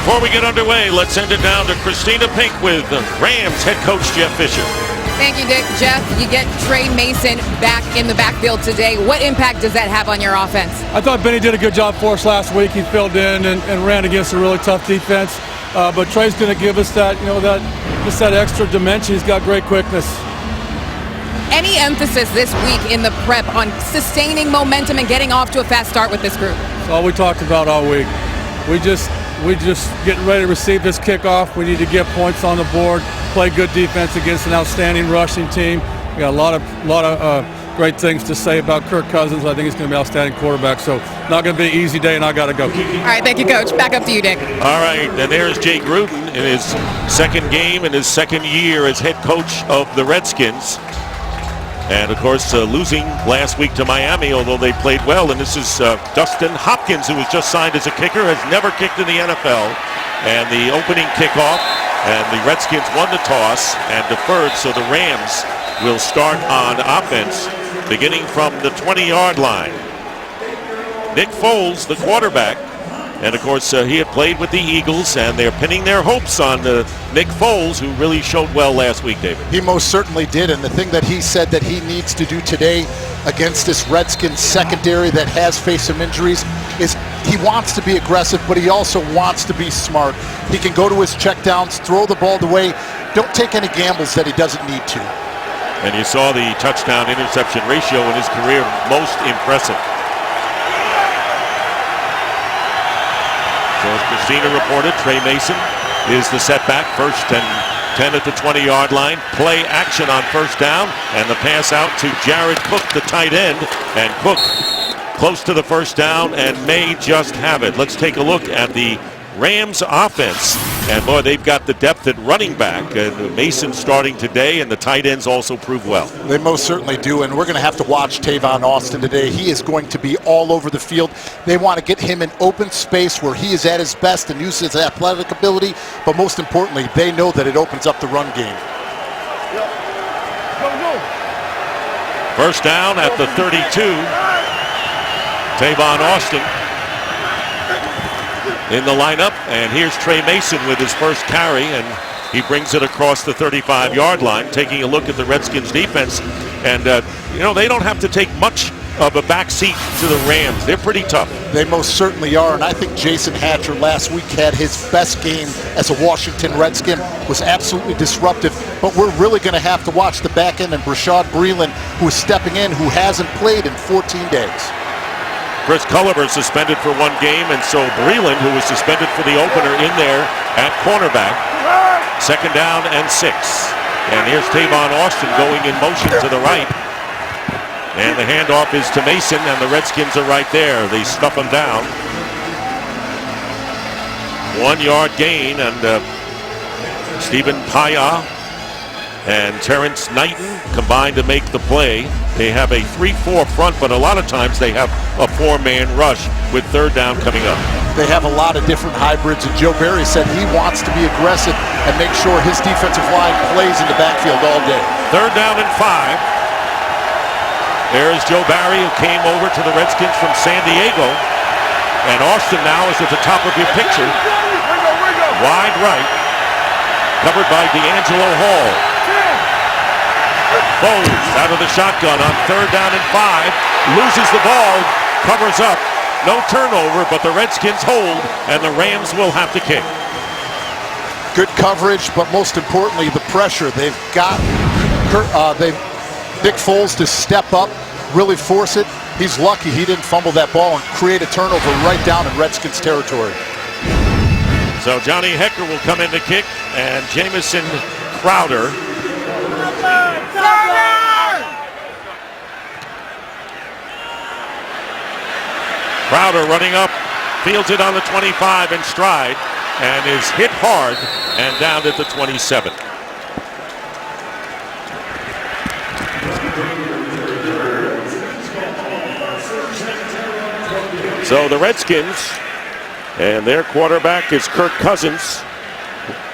Before we get underway, let's send it down to Christina Pink with Rams head coach Jeff Fisher. Thank you, Dick. Jeff, you get Trey Mason back in the backfield today. What impact does that have on your offense? I thought Benny did a good job for us last week. He filled in and ran against a really tough defense. But Trey's going to give us that, that extra dimension. He's got great quickness. Any emphasis this week in the prep on sustaining momentum and getting off to a fast start with this group? That's all we talked about all week. We just getting ready to receive this kickoff. We need to get points on the board, play good defense against an outstanding rushing team. We got a lot of great things to say about Kirk Cousins. I think he's going to be an outstanding quarterback. So not going to be an easy day, and I got to go. All right, thank you, Coach. Back up to you, Dick. All right, and there's Jay Gruden in his second game in his second year as head coach of the Redskins. And, of course, losing last week to Miami, although they played well. And this is Dustin Hopkins, who was just signed as a kicker, has never kicked in the NFL. And the opening kickoff, and the Redskins won the toss and deferred, so the Rams will start on offense beginning from the 20-yard line. Nick Foles, the quarterback. And, of course, he had played with the Eagles, and they're pinning their hopes on Nick Foles, who really showed well last week, David. He most certainly did, and the thing that he said that he needs to do today against this Redskins secondary that has faced some injuries is he wants to be aggressive, but he also wants to be smart. He can go to his checkdowns, throw the ball away. Don't take any gambles that he doesn't need to. And you saw the touchdown-interception ratio in his career, most impressive. So as Christina reported, Trey Mason is the setback. First and 10 at the 20-yard line. Play action on first down, and the pass out to Jared Cook, the tight end. And Cook close to the first down and may just have it. Let's take a look at the Rams offense. And boy, they've got the depth at running back. Mason starting today, and the tight ends also prove well. They most certainly do, and we're going to have to watch Tavon Austin today. He is going to be all over the field. They want to get him in open space where he is at his best and use his athletic ability, but most importantly, they know that it opens up the run game. First down at the 32. Tavon Austin in the lineup, and here's Trey Mason with his first carry, and he brings it across the 35-yard line. Taking a look at the Redskins defense, and they don't have to take much of a backseat to the Rams. They're pretty tough. They most certainly are, and I think Jason Hatcher last week had his best game as a Washington Redskin, was absolutely disruptive, but we're really going to have to watch the back end and Brashad Breeland, who is stepping in, who hasn't played in 14 days. Chris Culliver suspended for one game, and so Breeland, who was suspended for the opener, in there at cornerback. Second down and 6. And here's Tavon Austin going in motion to the right. And the handoff is to Mason, and the Redskins are right there. They stuff him down. 1 yard gain, and Stephen Paya and Terrence Knighton combined to make the play. They have a 3-4 front, but a lot of times they have a 4-man rush with third down coming up. They have a lot of different hybrids, and Joe Barry said he wants to be aggressive and make sure his defensive line plays in the backfield all day. Third down and 5. There is Joe Barry, who came over to the Redskins from San Diego. And Austin now is at the top of your picture. Wide right, covered by D'Angelo Hall. Foles out of the shotgun on third down and 5. Loses the ball, covers up. No turnover, but the Redskins hold, and the Rams will have to kick. Good coverage, but most importantly, the pressure. They've got Nick Foles to step up, really force it. He's lucky he didn't fumble that ball and create a turnover right down in Redskins territory. So Johnny Hecker will come in to kick, and Jamison Crowder. Crowder running up, fields it on the 25 in stride, and is hit hard and down at the 27. So the Redskins, and their quarterback is Kirk Cousins,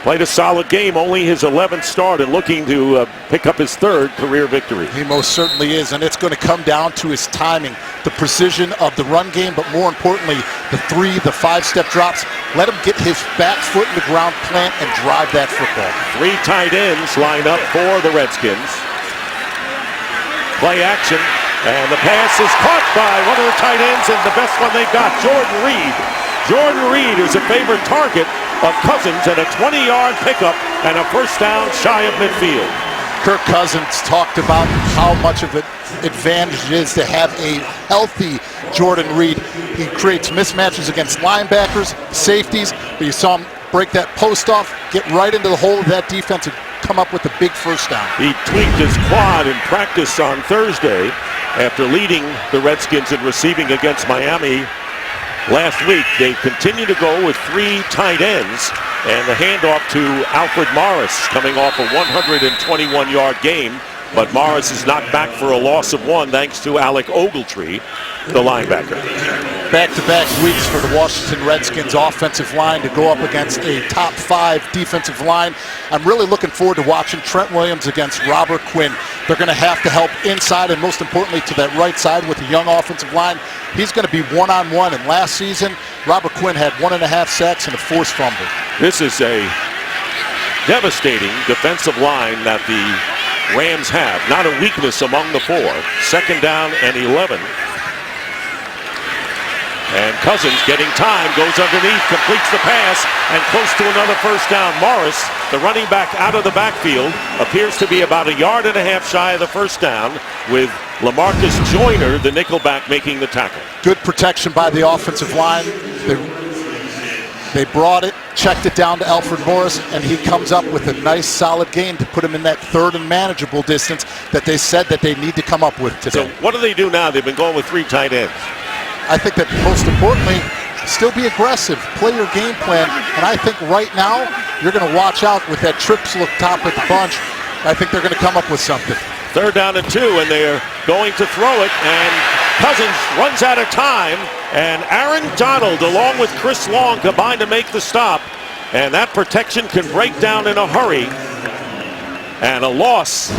played a solid game, only his 11th start, and looking to pick up his third career victory. He most certainly is, and it's going to come down to his timing, the precision of the run game, but more importantly, the 5-step drops. Let him get his back foot in the ground, plant, and drive that football. 3 tight ends lined up for the Redskins. Play action, and the pass is caught by one of the tight ends, and the best one they got, Jordan Reed. Jordan Reed is a favorite target of Cousins, and a 20-yard pickup and a first down shy of midfield. Kirk Cousins talked about how much of an advantage it is to have a healthy Jordan Reed. He creates mismatches against linebackers, safeties, but you saw him break that post off, get right into the hole of that defense, and come up with a big first down. He tweaked his quad in practice on Thursday after leading the Redskins in receiving against Miami last week. They continue to go with 3 tight ends, and the handoff to Alfred Morris coming off a 121-yard game. But Morris is knocked back for a loss of 1 thanks to Alec Ogletree, the linebacker. Back-to-back weeks for the Washington Redskins offensive line to go up against a top 5 defensive line. I'm really looking forward to watching Trent Williams against Robert Quinn. They're going to have to help inside and most importantly to that right side with the young offensive line. He's going to be one-on-one, and last season Robert Quinn had 1.5 sacks and a forced fumble. This is a devastating defensive line that the Rams have. Not a weakness among the 4. 2nd down and 11. And Cousins getting time, goes underneath, completes the pass, and close to another first down. Morris, the running back out of the backfield, appears to be about 1.5 yards shy of the first down, with LaMarcus Joyner, the nickelback, making the tackle. Good protection by the offensive line. They brought it, checked it down to Alfred Morris, and he comes up with a nice solid gain to put him in that 3rd and manageable distance that they said that they need to come up with today. So what do they do now? They've been going with 3 tight ends. I think that most importantly, still be aggressive, play your game plan, and I think right now you're going to watch out with that trips look top of the bunch. I think they're going to come up with something. 3rd down and 2, and they're going to throw it, and Cousins runs out of time, and Aaron Donald along with Chris Long combined to make the stop, and that protection can break down in a hurry, and a loss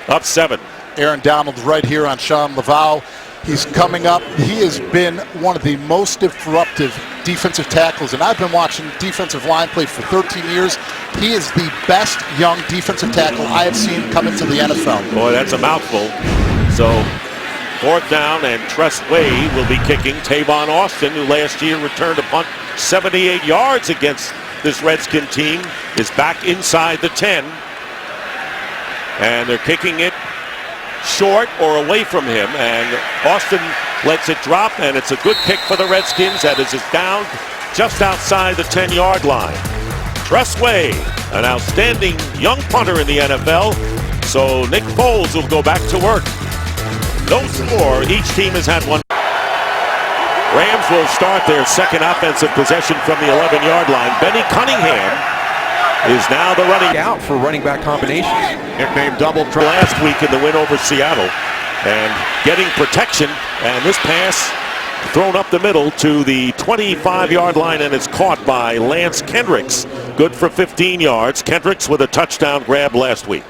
of 7. Aaron Donald right here on Sean Laval. He's coming up. He has been one of the most disruptive defensive tackles, and I've been watching defensive line play for 13 years. He is the best young defensive tackle I have seen come into the NFL. Boy, that's a mouthful. So 4th down, and Tress Way will be kicking. Tavon Austin, who last year returned a punt 78 yards against this Redskin team, is back inside the 10. And they're kicking it short or away from him, and Austin lets it drop, and it's a good kick for the Redskins that is down just outside the 10-yard line. Tress Way, an outstanding young punter in the NFL, so Nick Foles will go back to work. No score. Each team has had 1. Rams will start their 2nd offensive possession from the 11-yard line. Benny Cunningham is now the running out for running back combinations. Nicknamed Double Trouble last week in the win over Seattle, and getting protection, and this pass thrown up the middle to the 25-yard line, and it's caught by Lance Kendricks. Good for 15 yards. Kendricks with a touchdown grab last week.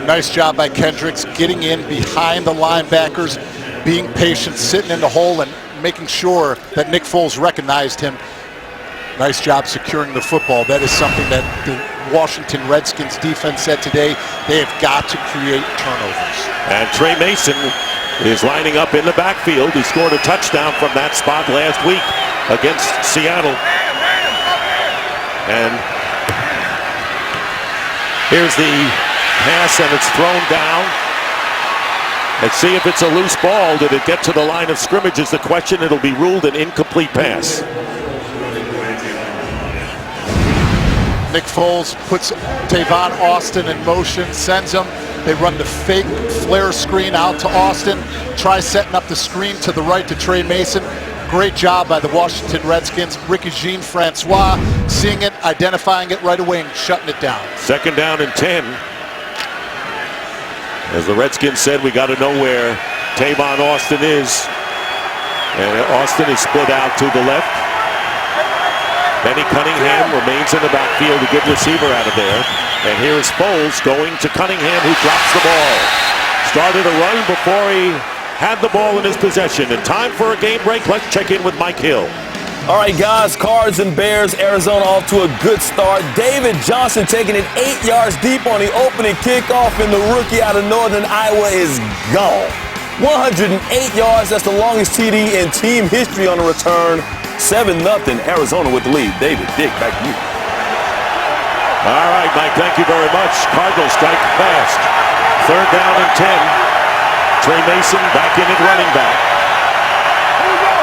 Nice job by Kendricks getting in behind the linebackers, being patient, sitting in the hole, and making sure that Nick Foles recognized him. Nice job securing the football. That is something that the Washington Redskins defense said today. They have got to create turnovers. And Trey Mason is lining up in the backfield. He scored a touchdown from that spot last week against Seattle. And here's the pass, and it's thrown down. Let's see if it's a loose ball. Did it get to the line of scrimmage is the question. It'll be ruled an incomplete pass. Nick Foles puts Tavon Austin in motion, sends him. They run the fake flare screen out to Austin. Try setting up the screen to the right to Trey Mason. Great job by the Washington Redskins. Ricky Jean-Francois seeing it, identifying it right away, and shutting it down. 2nd down and 10. As the Redskins said, we got to know where Tavon Austin is. And Austin is split out to the left. Benny Cunningham remains in the backfield, a good receiver out of there. And here is Foles going to Cunningham, who drops the ball. Started a run before he had the ball in his possession. And time for a game break. Let's check in with Mike Hill. All right, guys, Cards and Bears, Arizona off to a good start. David Johnson taking it 8 yards deep on the opening kickoff, and the rookie out of Northern Iowa is gone. 108 yards, that's the longest TD in team history on the return. 7-0, Arizona with the lead. David, Dick, back to you. All right, Mike, thank you very much. Cardinals strike fast. 3rd down and 10. Trey Mason back in at running back.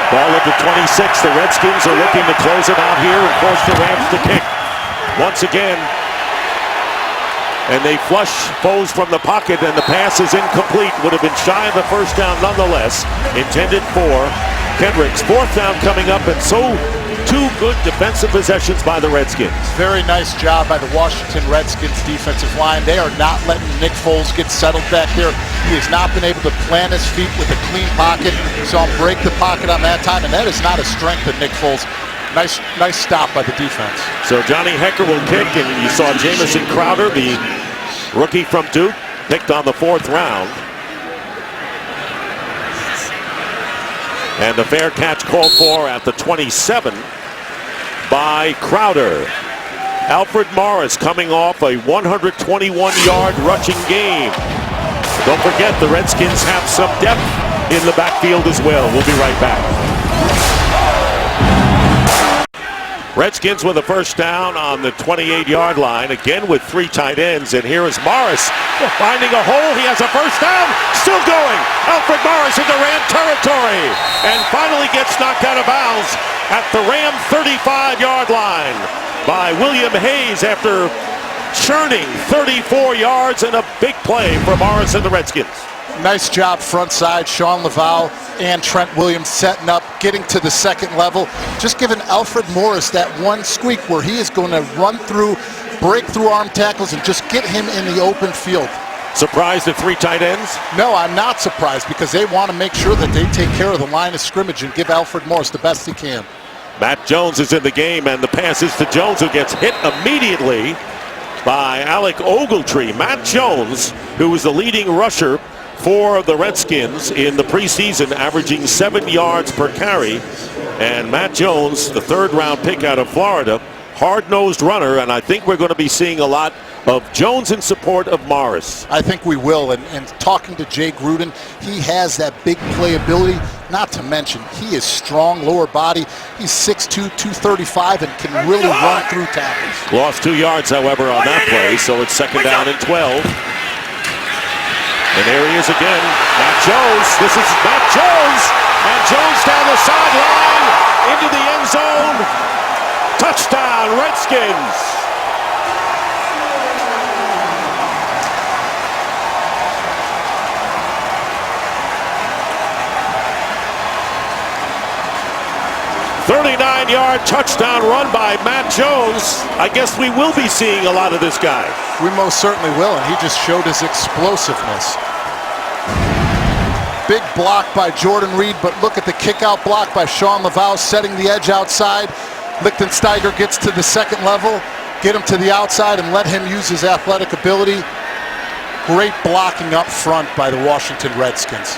Ball at the 26. The Redskins are looking to close it out here and force the Rams to kick. Once again, and they flush Foles from the pocket, and the pass is incomplete. Would have been shy of the first down nonetheless. Intended for Kendricks. 4th down coming up, and so 2 good defensive possessions by the Redskins. Very nice job by the Washington Redskins defensive line. They are not letting Nick Foles get settled back there. He has not been able to plant his feet with a clean pocket. Saw him break the pocket on that time, and that is not a strength of Nick Foles. Nice stop by the defense. So Johnny Hekker will kick, and you saw Jamison Crowder, the rookie from Duke, picked on the 4th round. And the fair catch called for at the 27 by Crowder. Alfred Morris coming off a 121-yard rushing game. Don't forget, the Redskins have some depth in the backfield as well. We'll be right back. Redskins with a 1st down on the 28-yard line, again with 3 tight ends, and here is Morris finding a hole. He has a 1st down, still going. Alfred Morris into Ram territory, and finally gets knocked out of bounds at the Ram 35-yard line by William Hayes after churning 34 yards and a big play for Morris and the Redskins. Nice job front side, Sean Laval and Trent Williams setting up, getting to the 2nd level, just giving Alfred Morris that one squeak where he is going to run through, break through arm tackles, and just get him in the open field. Surprised at 3 tight ends? No, I'm not surprised, because they want to make sure that they take care of the line of scrimmage and give Alfred Morris the best he can. Matt Jones is in the game, and the pass is to Jones, who gets hit immediately by Alec Ogletree. Matt Jones, who was the leading rusher for the Redskins in the preseason, averaging 7 yards per carry. And Matt Jones, the 3rd round pick out of Florida, hard-nosed runner, and I think we're going to be seeing a lot of Jones in support of Morris. I think we will, and talking to Jay Gruden, he has that big playability, not to mention he is strong lower body. He's 6'2", 235, and can really run through tackles. Lost 2 yards, however, on that play, so it's 2nd down and 12. And there he is again, Matt Jones. This is Matt Jones, and Jones down the sideline into the end zone. Touchdown, Redskins. "39-yard touchdown run by Matt Jones." I guess we will be seeing a lot of this guy. We most certainly will, and he just showed his explosiveness. Big block by Jordan Reed, but look at the kick-out block by Sean Laval, setting the edge outside. Lichtensteiger gets to the 2nd level, get him to the outside and let him use his athletic ability. Great blocking up front by the Washington Redskins.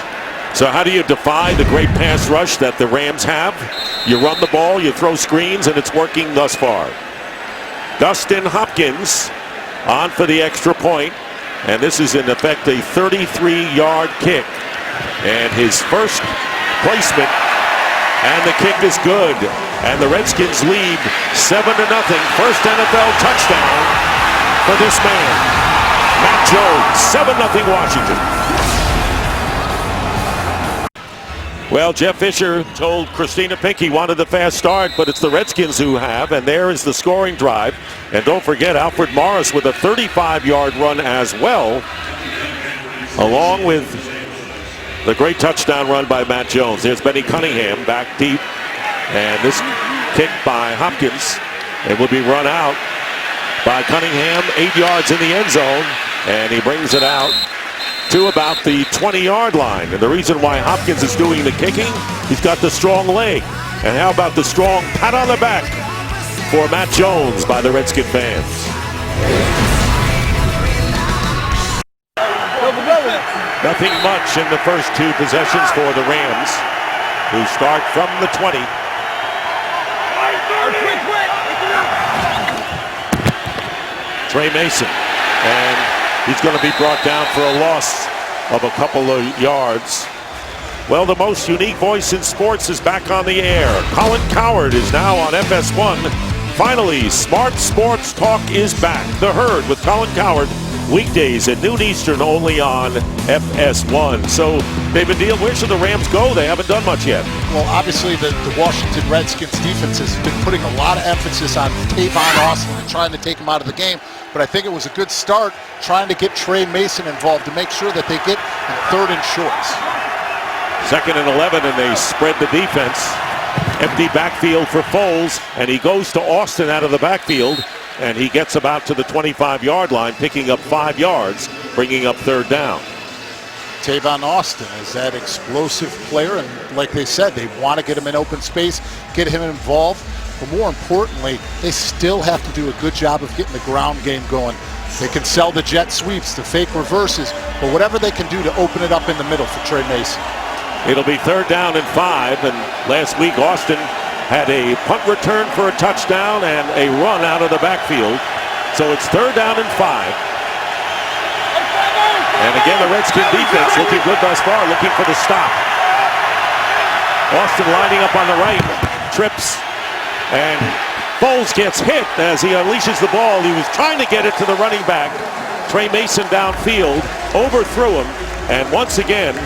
So how do you defy the great pass rush that the Rams have? You run the ball, you throw screens, and it's working thus far. Dustin Hopkins on for the extra point, and this is in effect a 33-yard kick. And his first placement, and the kick is good. And the Redskins lead 7-0. First NFL touchdown for this man, Matt Jones. 7-0 Washington. Well, Jeff Fisher told Christina Pink he wanted the fast start, but it's the Redskins who have, and there is the scoring drive. And don't forget, Alfred Morris with a 35-yard run as well, along with the great touchdown run by Matt Jones. There's Benny Cunningham back deep, and this kick by Hopkins, it will be run out by Cunningham, 8 yards in the end zone, and he brings it out to about the 20-yard line. And the reason why Hopkins is doing the kicking, he's got the strong leg. And how about the strong pat on the back for Matt Jones by the Redskin fans? Nothing much in the first 2 possessions for the Rams, who start from the 20. Trey Mason. And he's going to be brought down for a loss of a couple of yards. Well, the most unique voice in sports is back on the air. Colin Cowherd is now on FS1. Finally, Smart Sports Talk is back. The Herd with Colin Cowherd, weekdays at noon Eastern, only on FS1. So, David Deal, where should the Rams go? They haven't done much yet. Well, obviously the Washington Redskins defense has been putting a lot of emphasis on Tavon Austin and trying to take him out of the game. But I think it was a good start trying to get Trey Mason involved to make sure that they get in 3rd and shorts. 2nd and 11, and they spread the defense. Empty backfield for Foles, and he goes to Austin out of the backfield, and he gets about to the 25-yard line, picking up 5 yards, bringing up 3rd down. Tavon Austin is that explosive player, and like they said, they want to get him in open space, get him involved, but more importantly, they still have to do a good job of getting the ground game going. They can sell the jet sweeps, the fake reverses, but whatever they can do to open it up in the middle for Trey Mason. It'll be 3rd down and 5, and last week Austin had a punt return for a touchdown and a run out of the backfield. So it's 3rd down and 5. And again, the Redskin defense looking good thus far, looking for the stop. Austin lining up on the right, trips, and Foles gets hit as he unleashes the ball. He was trying to get it to the running back. Trey Mason downfield, overthrew him, and once again,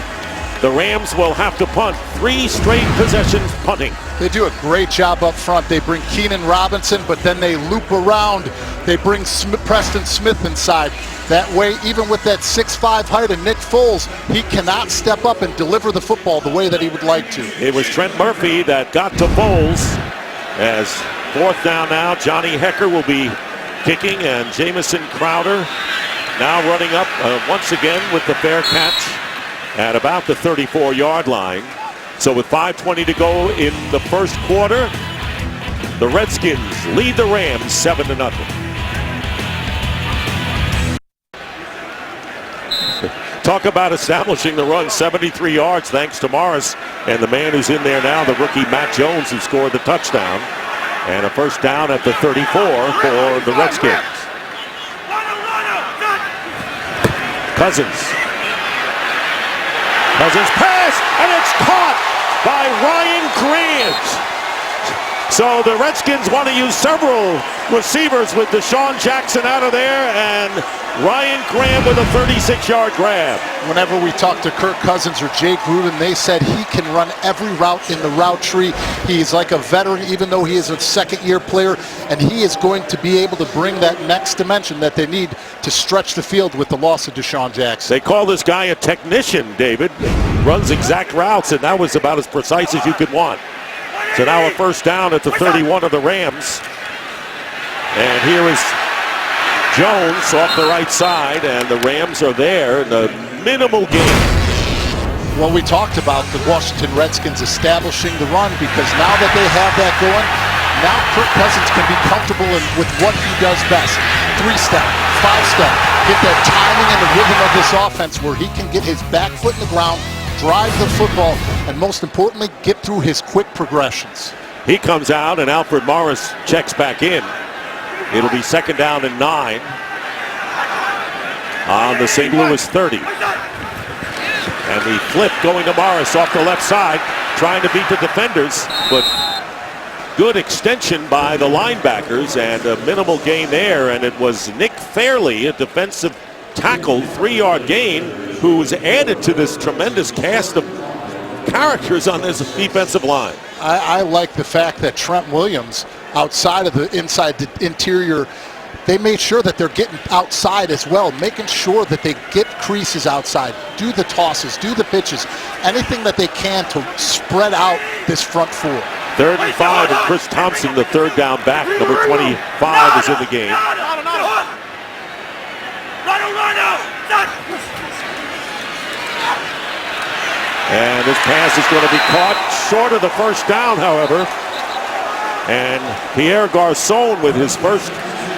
the Rams will have to punt. 3 straight possessions punting. They do a great job up front. They bring Keenan Robinson, but then they loop around. They bring Preston Smith inside. That way, even with that 6'5" height of Nick Foles, he cannot step up and deliver the football the way that he would like to. It was Trent Murphy that got to Foles. As 4th down now, Johnny Hecker will be kicking, and Jamison Crowder now running up once again with the fair catch at about the 34-yard line. So with 5:20 to go in the first quarter, the Redskins lead the Rams 7-0. Talk about establishing the run, 73 yards thanks to Morris. And the man who's in there now, the rookie Matt Jones, who scored the touchdown. And a 1st down at the 34 for the Redskins. Cousins pass, and it's caught by Ryan Grant. So the Redskins want to use several receivers with Deshaun Jackson out of there, and Ryan Grant with a 36-yard grab. Whenever we talk to Kirk Cousins or Jake Gruden, they said he can run every route in the route tree. He's like a veteran, even though he is a 2nd-year player, and he is going to be able to bring that next dimension that they need to stretch the field with the loss of Deshaun Jackson. They call this guy a technician, David. Runs exact routes, and that was about as precise as you could want. So now a 1st down at the 31 of the Rams. And here is Jones off the right side, and the Rams are there in a minimal gain. Well, we talked about the Washington Redskins establishing the run, because now that they have that going, now Kirk Cousins can be comfortable with what he does best. 3-step, 5-step, get that timing and the rhythm of this offense where he can get his back foot in the ground, drive the football, and most importantly, get through his quick progressions. He comes out, and Alfred Morris checks back in. It'll be 2nd down and 9 on the St. Louis 30. And the flip going to Morris off the left side, trying to beat the defenders, but good extension by the linebackers and a minimal gain there. And it was Nick Fairley, a defensive tackle, 3-yard gain, who was added to this tremendous cast of characters on this defensive line. I like the fact that Trent Williams, outside of the inside the interior, they made sure that they're getting outside as well, making sure that they get creases outside, do the tosses, do the pitches, anything that they can to spread out this front 4. 3rd and 5, and Chris Thompson, the 3rd down back, number 25, is in the game. And this pass is going to be caught short of the 1st down, however. And Pierre Garçon with his first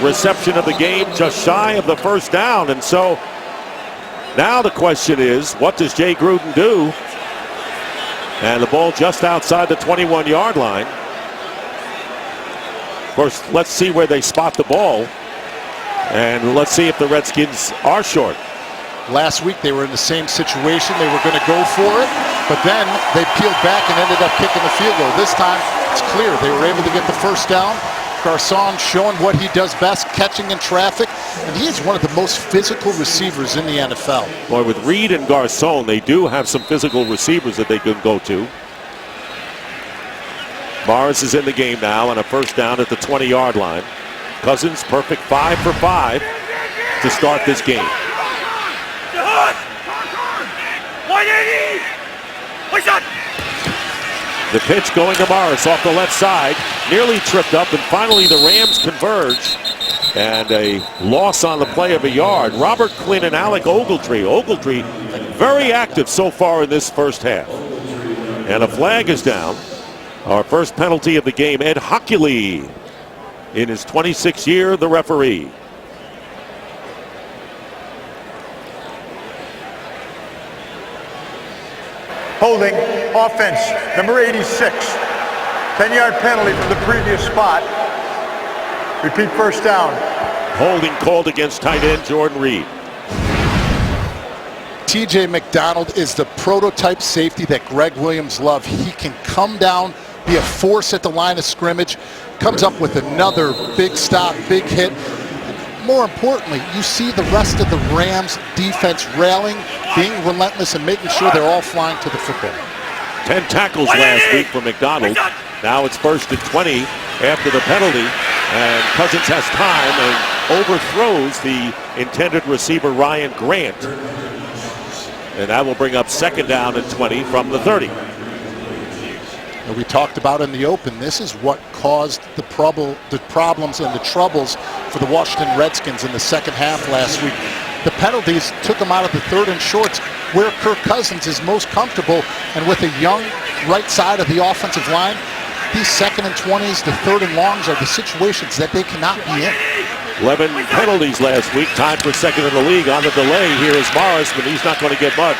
reception of the game, just shy of the 1st down. And so now the question is, what does Jay Gruden do? And the ball just outside the 21-yard line. Of course, let's see where they spot the ball. And let's see if the Redskins are short. Last week they were in the same situation. They were going to go for it, but then they peeled back and ended up kicking the field goal. This time it's clear they were able to get the first down. Garcon showing what he does best, catching in traffic, and he is one of the most physical receivers in the NFL. Boy, with Reed and Garcon, they do have some physical receivers that they can go to. Morris is in the game now on a first down at the 20-yard line. Cousins perfect 5 for 5 to start this game. The pitch going to Morris off the left side, nearly tripped up, and finally the Rams converge. And a loss on the play of a yard. Robert Quinn and Alec Ogletree. Ogletree very active so far in this first half. And a flag is down. Our first penalty of the game, Ed Hockley, in his 26th year, the referee. Holding, offense, number 86. 10-yard penalty from the previous spot. Repeat first down. Holding called against tight end Jordan Reed. TJ McDonald is the prototype safety that Greg Williams loved. He can come down, be a force at the line of scrimmage, comes up with another big stop, big hit. More importantly, you see the rest of the Rams defense railing, being relentless, and making sure they're all flying to the football. 10 tackles last week for McDonald. Now it's 1st and 20 after the penalty, and Cousins has time and overthrows the intended receiver Ryan Grant. And that will bring up 2nd down and 20 from the 30. We talked about in the open, this is what caused the problems and the troubles for the Washington Redskins in the second half last week. The penalties took them out of the 3rd and shorts, where Kirk Cousins is most comfortable, and with a young right side of the offensive line, these 2nd and 20s, the 3rd and longs are the situations that they cannot be in. 11 penalties last week, tied for 2nd in the league. On the delay, here is Morris, but he's not going to get much.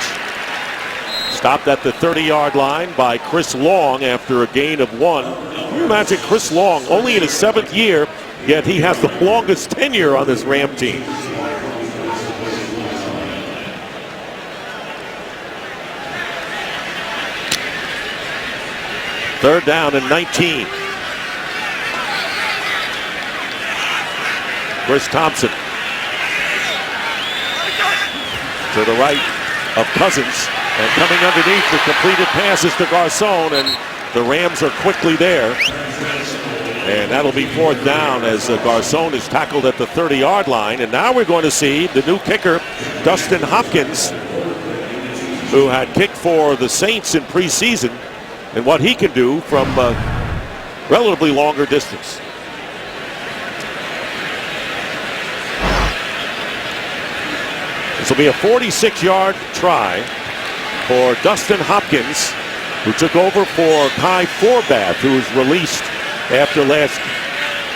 Stopped at the 30-yard line by Chris Long after a gain of 1. Can you imagine Chris Long, only in his 7th year, yet he has the longest tenure on this Ram team. Third down and 19. Chris Thompson to the right of Cousins, and coming underneath the completed passes to Garcon, and the Rams are quickly there. And that'll be 4th down as Garcon is tackled at the 30-yard line. And now we're going to see the new kicker, Dustin Hopkins, who had kicked for the Saints in preseason, and what he can do from a relatively longer distance. This will be a 46-yard try for Dustin Hopkins, who took over for Kai Forbath, who was released after last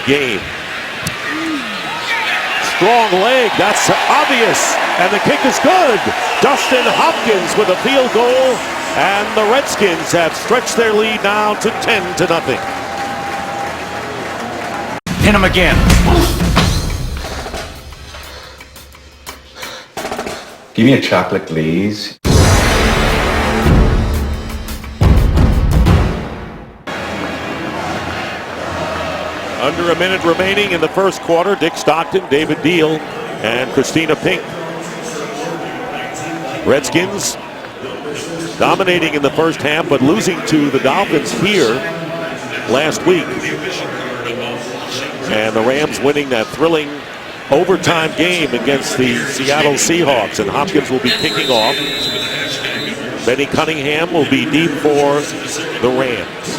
game. Strong leg, that's obvious, and the kick is good. Dustin Hopkins with a field goal, and the Redskins have stretched their lead now to 10-0. Hit him again. Give me a chocolate, please. Under a minute remaining in the first quarter. Dick Stockton, David Deal, and Christina Pink. Redskins dominating in the first half, but losing to the Dolphins here last week. And the Rams winning that thrilling overtime game against the Seattle Seahawks. And Hopkins will be kicking off. Benny Cunningham will be deep for the Rams.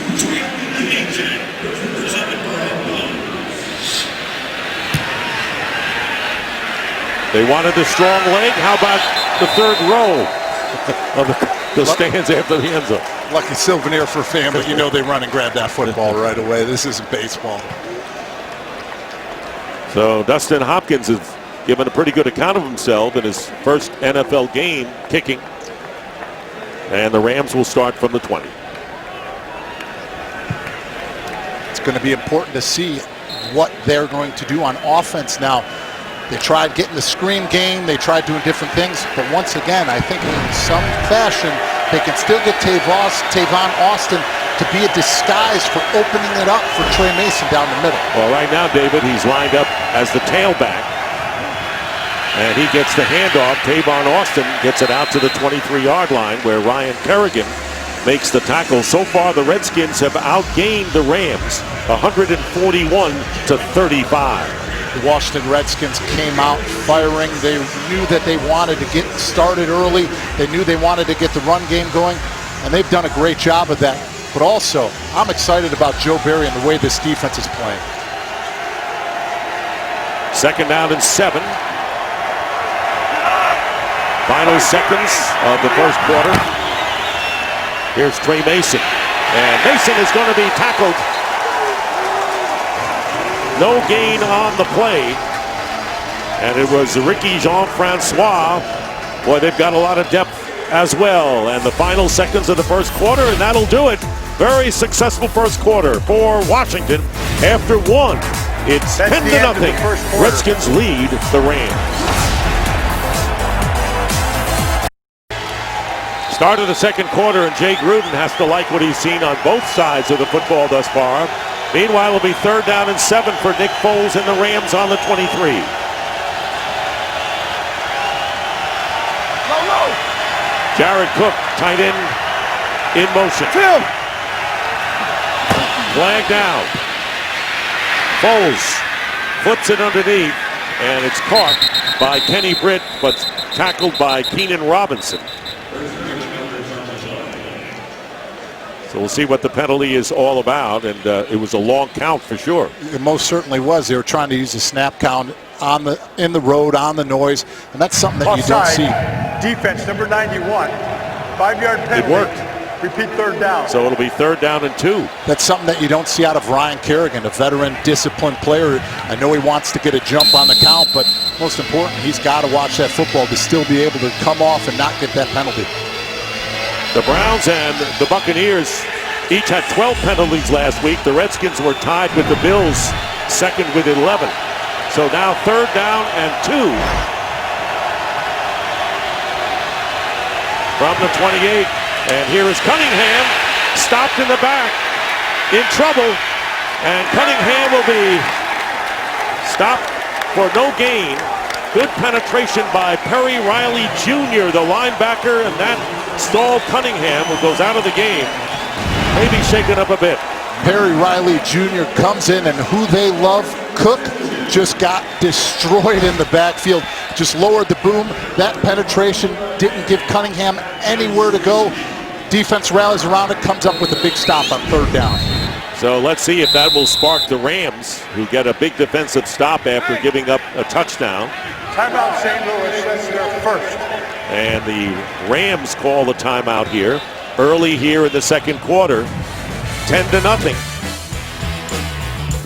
They wanted a strong leg. How about the 3rd row of the stands after the end zone? Lucky souvenir for family. You know they run and grab that football right away. This isn't baseball. So Dustin Hopkins has given a pretty good account of himself in his first NFL game kicking. And the Rams will start from the 20. It's going to be important to see what they're going to do on offense now. They tried getting the screen game. They tried doing different things. But once again, I think in some fashion, they can still get Tavon Austin to be a disguise for opening it up for Trey Mason down the middle. Well, right now, David, he's lined up as the tailback. And he gets the handoff. Tavon Austin gets it out to the 23-yard line where Ryan Kerrigan makes the tackle. So far, the Redskins have outgained the Rams 141-35. The Washington Redskins came out firing. They knew that they wanted to get started early. They knew they wanted to get the run game going, and they've done a great job of that. But also, I'm excited about Joe Barry and the way this defense is playing. 2nd down and 7. Final seconds of the first quarter. Here's Trey Mason. And Mason is going to be tackled. No gain on the play. And it was Ricky Jean-Francois. Boy, they've got a lot of depth as well. And the final seconds of the first quarter, and that'll do it. Very successful first quarter for Washington. After 1, it's 10-0. Redskins lead the Rams. Start of the second quarter, and Jay Gruden has to like what he's seen on both sides of the football thus far. Meanwhile, it'll be 3rd down and 7 for Nick Foles and the Rams on the 23. Jared Cook, tight end, in motion. Flag down. Foles foots it underneath, and it's caught by Kenny Britt, but tackled by Keenan Robinson. So we'll see what the penalty is all about, and it was a long count for sure. It most certainly was. They were trying to use the snap count in the road, on the noise, and that's something that you don't see. Defense, number 91, 5-yard penalty. It worked. Repeat 3rd down. So it'll be 3rd down and 2. That's something that you don't see out of Ryan Kerrigan, a veteran, disciplined player. I know he wants to get a jump on the count, but most important, he's got to watch that football to still be able to come off and not get that penalty. The Browns and the Buccaneers each had 12 penalties last week. The Redskins were tied with the Bills, 2nd with 11. So now 3rd down and 2 from the 28. And here is Cunningham, stopped in the back, in trouble. And Cunningham will be stopped for no gain. Good penetration by Perry Riley Jr., the linebacker, and that stalled Cunningham, who goes out of the game, maybe shaken up a bit. Perry Riley Jr. comes in, and who they love, Cook, just got destroyed in the backfield. Just lowered the boom. That penetration didn't give Cunningham anywhere to go. Defense rallies around it, comes up with a big stop on 3rd down. So let's see if that will spark the Rams, who get a big defensive stop after giving up a touchdown. Timeout St. Louis, that's their first. And the Rams call the timeout here, early here in the second quarter, 10-0.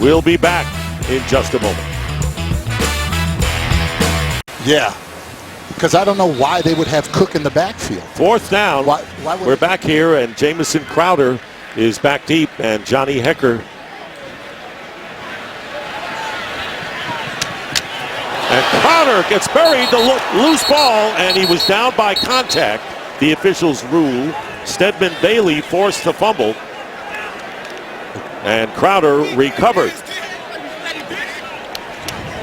We'll be back in just a moment. Yeah, because I don't know why they would have Cook in the backfield. 4th down. Why would We're back here, and Jamison Crowder is back deep, and Johnny Hecker. And Crowder gets buried, the loose ball, and he was down by contact. The officials rule. Stedman Bailey forced the fumble, and Crowder recovered.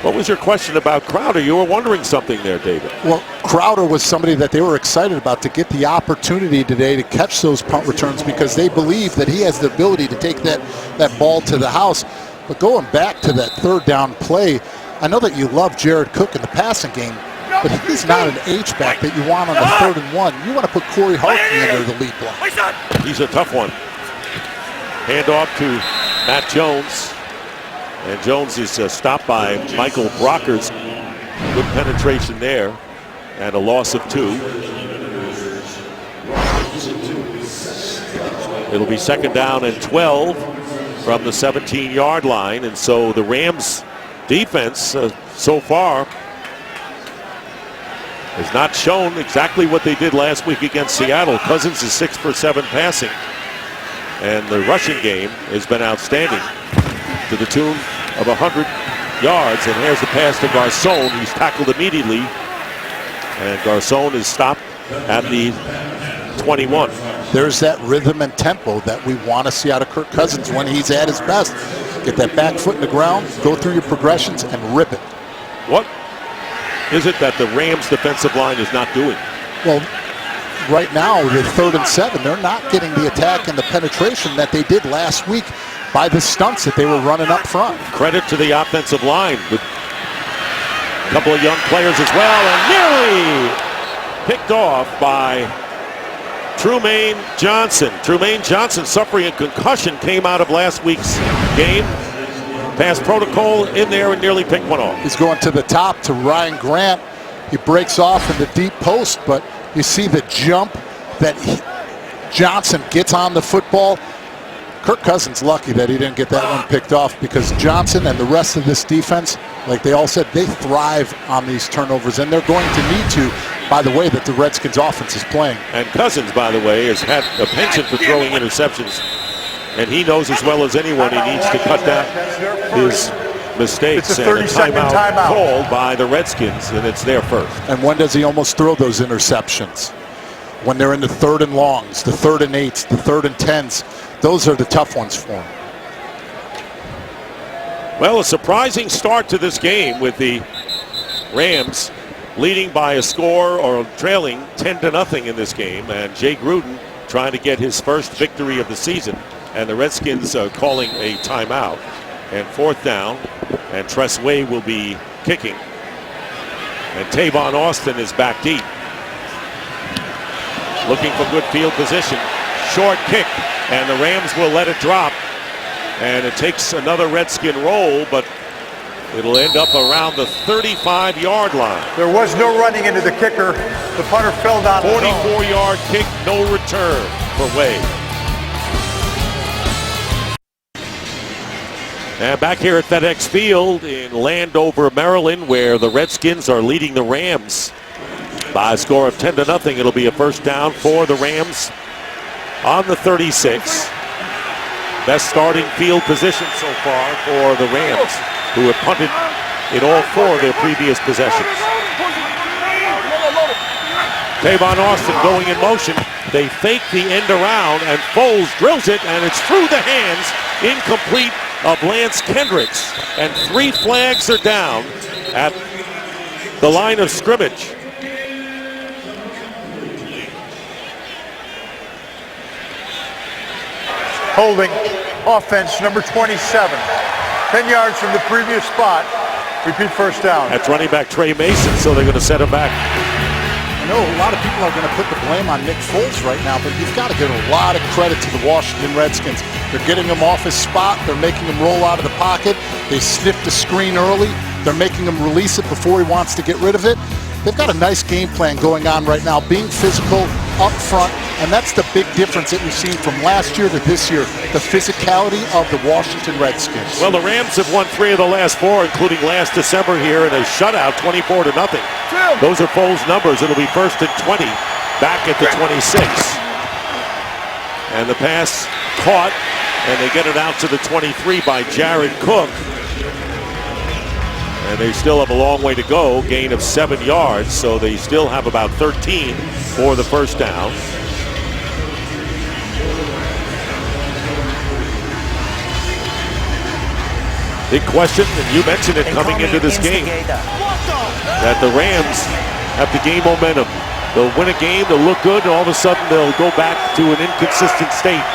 What was your question about Crowder? You were wondering something there, David. Well, Crowder was somebody that they were excited about to get the opportunity today to catch those punt returns because they believe that he has the ability to take that ball to the house. But going back to that 3rd down play, I know that you love Jared Cook in the passing game, but he's not an H-back that you want on the 3rd and 1. You want to put Corey Hartley under the lead block. He's a tough one. Handoff to Matt Jones. And Jones is stopped by Michael Brockers. Good penetration there. And a loss of 2. It'll be 2nd down and 12 from the 17-yard line. And so the Rams defense so far has not shown exactly what they did last week against Seattle. Cousins is 6 for 7 passing. And the rushing game has been outstanding to the tune of 100 yards. And here's the pass to Garcon. He's tackled immediately. And Garcon is stopped at the 21. There's that rhythm and tempo that we want to see out of Kirk Cousins when he's at his best. Get that back foot in the ground, go through your progressions, and rip it. What is it that the Rams defensive line is not doing? Well, right now, with 3rd and 7, they're not getting the attack and the penetration that they did last week by the stunts that they were running up front. Credit to the offensive line with a couple of young players as well, and nearly picked off by Trumaine Johnson. Trumaine Johnson, suffering a concussion, came out of last week's game. Pass protocol in there and nearly picked one off. He's going to the top to Ryan Grant. He breaks off in the deep post, but you see the jump that Johnson gets on the football. Kirk Cousins lucky that he didn't get that one picked off, because Johnson and the rest of this defense, like they all said, they thrive on these turnovers, and they're going to need to, by the way that the Redskins offense is playing. And Cousins, by the way, has had a penchant for throwing interceptions, and he knows as well as anyone he needs to cut down his mistakes. It's a 30-second timeout called by the Redskins, and it's their first. And when does he almost throw those interceptions? When they're in the 3rd and longs, the 3rd and 8s, the 3rd and 10s. Those are the tough ones for him. Well, a surprising start to this game with the Rams leading by a score or trailing 10-0 in this game, and Jay Gruden trying to get his first victory of the season, and the Redskins calling a timeout. And 4th down, and Tress Way will be kicking, and Tavon Austin is back deep, looking for good field position. Short kick, and the Rams will let it drop, and it takes another Redskin roll, but it'll end up around the 35-yard line. There was no running into the kicker. The punter fell down. 44-yard kick, no return for Way. And back here at FedEx Field in Landover, Maryland, where the Redskins are leading the Rams by a score of 10-0. It'll be a first down for the Rams on the 36. Best starting field position so far for the Rams, who have punted in all 4 of their previous possessions. Tavon Austin going in motion. They fake the end around, and Foles drills it, and it's through the hands, incomplete, of Lance Kendricks. And 3 flags are down at the line of scrimmage. Holding, offense number 27. 10 yards from the previous spot. Repeat first down. That's running back Trey Mason, so they're going to set him back. I know a lot of people are going to put the blame on Nick Foles right now, but you've got to give a lot of credit to the Washington Redskins. They're getting him off his spot. They're making him roll out of the pocket. They sniffed the screen early. They're making him release it before he wants to get rid of it. They've got a nice game plan going on right now, being physical up front, and that's the big difference that we've seen from last year to this year, the physicality of the Washington Redskins. Well, the Rams have won 3 of the last 4, including last December here in a shutout, 24-0. Those are Foles' numbers. It'll be 1st and 20, back at the 26. And the pass caught, and they get it out to the 23 by Jared Cook. And they still have a long way to go, gain of 7 yards, so they still have about 13 for the first down. Big question, and you mentioned it coming into this game, that the Rams have to gain momentum. They'll win a game, they'll look good, and all of a sudden they'll go back to an inconsistent state.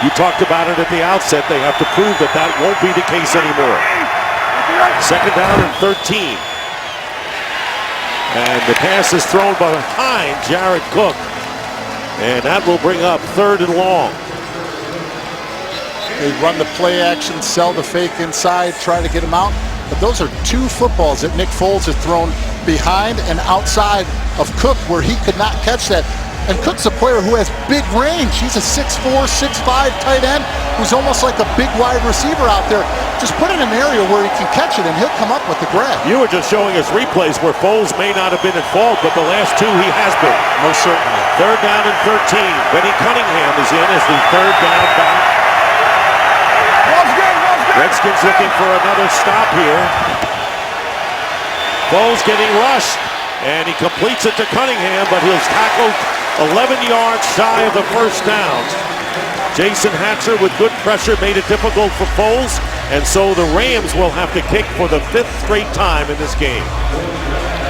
You talked about it at the outset. They have to prove that that won't be the case anymore. 2nd down and 13. And the pass is thrown behind Jared Cook. And that will bring up 3rd and long. They run the play action, sell the fake inside, try to get him out. But those are 2 footballs that Nick Foles has thrown behind and outside of Cook, where he could not catch that. And Cook's a player who has big range. He's a 6'4", 6'5" tight end who's almost like a big wide receiver out there. Just put it in an area where he can catch it, and he'll come up with the grab. You were just showing us replays where Foles may not have been at fault, but the last 2 he has been. Most certainly. 3rd down and 13. Benny Cunningham is in as the 3rd down back. Redskins looking for another stop here. Foles getting rushed, and he completes it to Cunningham, but he's tackled 11 yards shy of the first down. Jason Hatcher with good pressure made it difficult for Foles, and so the Rams will have to kick for the 5th straight time in this game.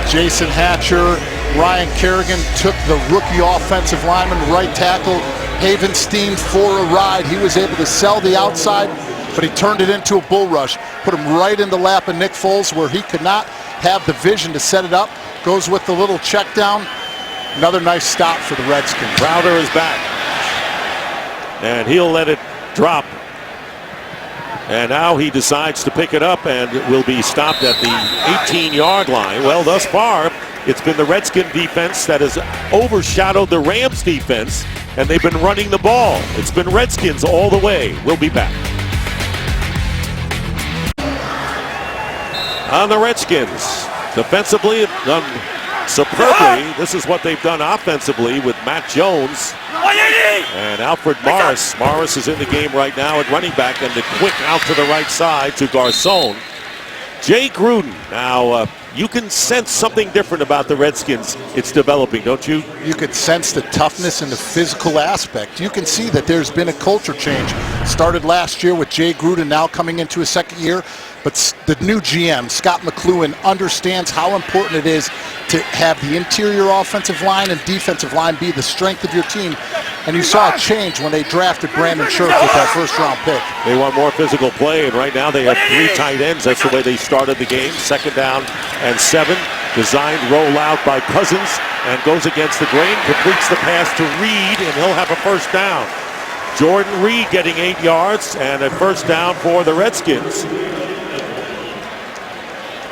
Jason Hatcher, Ryan Kerrigan took the rookie offensive lineman, right tackle, Havenstein for a ride. He was able to sell the outside, but he turned it into a bull rush. Put him right in the lap of Nick Foles where he could not have the vision to set it up. Goes with the little check down. Another nice stop for the Redskins. Crowder is back, and he'll let it drop. And now he decides to pick it up and will be stopped at the 18-yard line. Well, thus far, it's been the Redskin defense that has overshadowed the Rams defense, and they've been running the ball. It's been Redskins all the way. We'll be back. On the Redskins, defensively, done superbly. This is what they've done offensively with Matt Jones and Alfred Morris. Morris is in the game right now at running back, and the quick out to the right side to Garcon. Jay Gruden. Now, you can sense something different about the Redskins. It's developing, don't you? You could sense the toughness and the physical aspect. You can see that there's been a culture change. Started last year with Jay Gruden, now coming into his second year. But the new GM, Scott McCloughan, understands how important it is to have the interior offensive line and defensive line be the strength of your team. And you saw a change when they drafted Brandon Scherf with that first-round pick. They want more physical play, and right now they have 3 tight ends. That's the way they started the game. 2nd down and 7. Designed rollout by Cousins, and goes against the grain. Completes the pass to Reed, and he'll have a first down. Jordan Reed getting 8 yards, and a first down for the Redskins.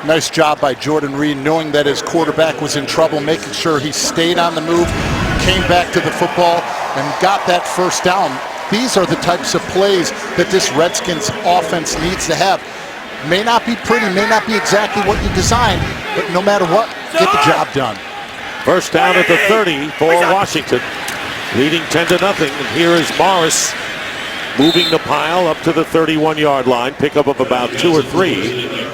Nice job by Jordan Reed, knowing that his quarterback was in trouble, making sure he stayed on the move, came back to the football, and got that first down. These are the types of plays that this Redskins offense needs to have. May not be pretty, may not be exactly what you designed, but no matter what, get the job done. First down at the 30 for Washington, leading 10-0. And here is Morris moving the pile up to the 31-yard line, pickup of about 2 or 3.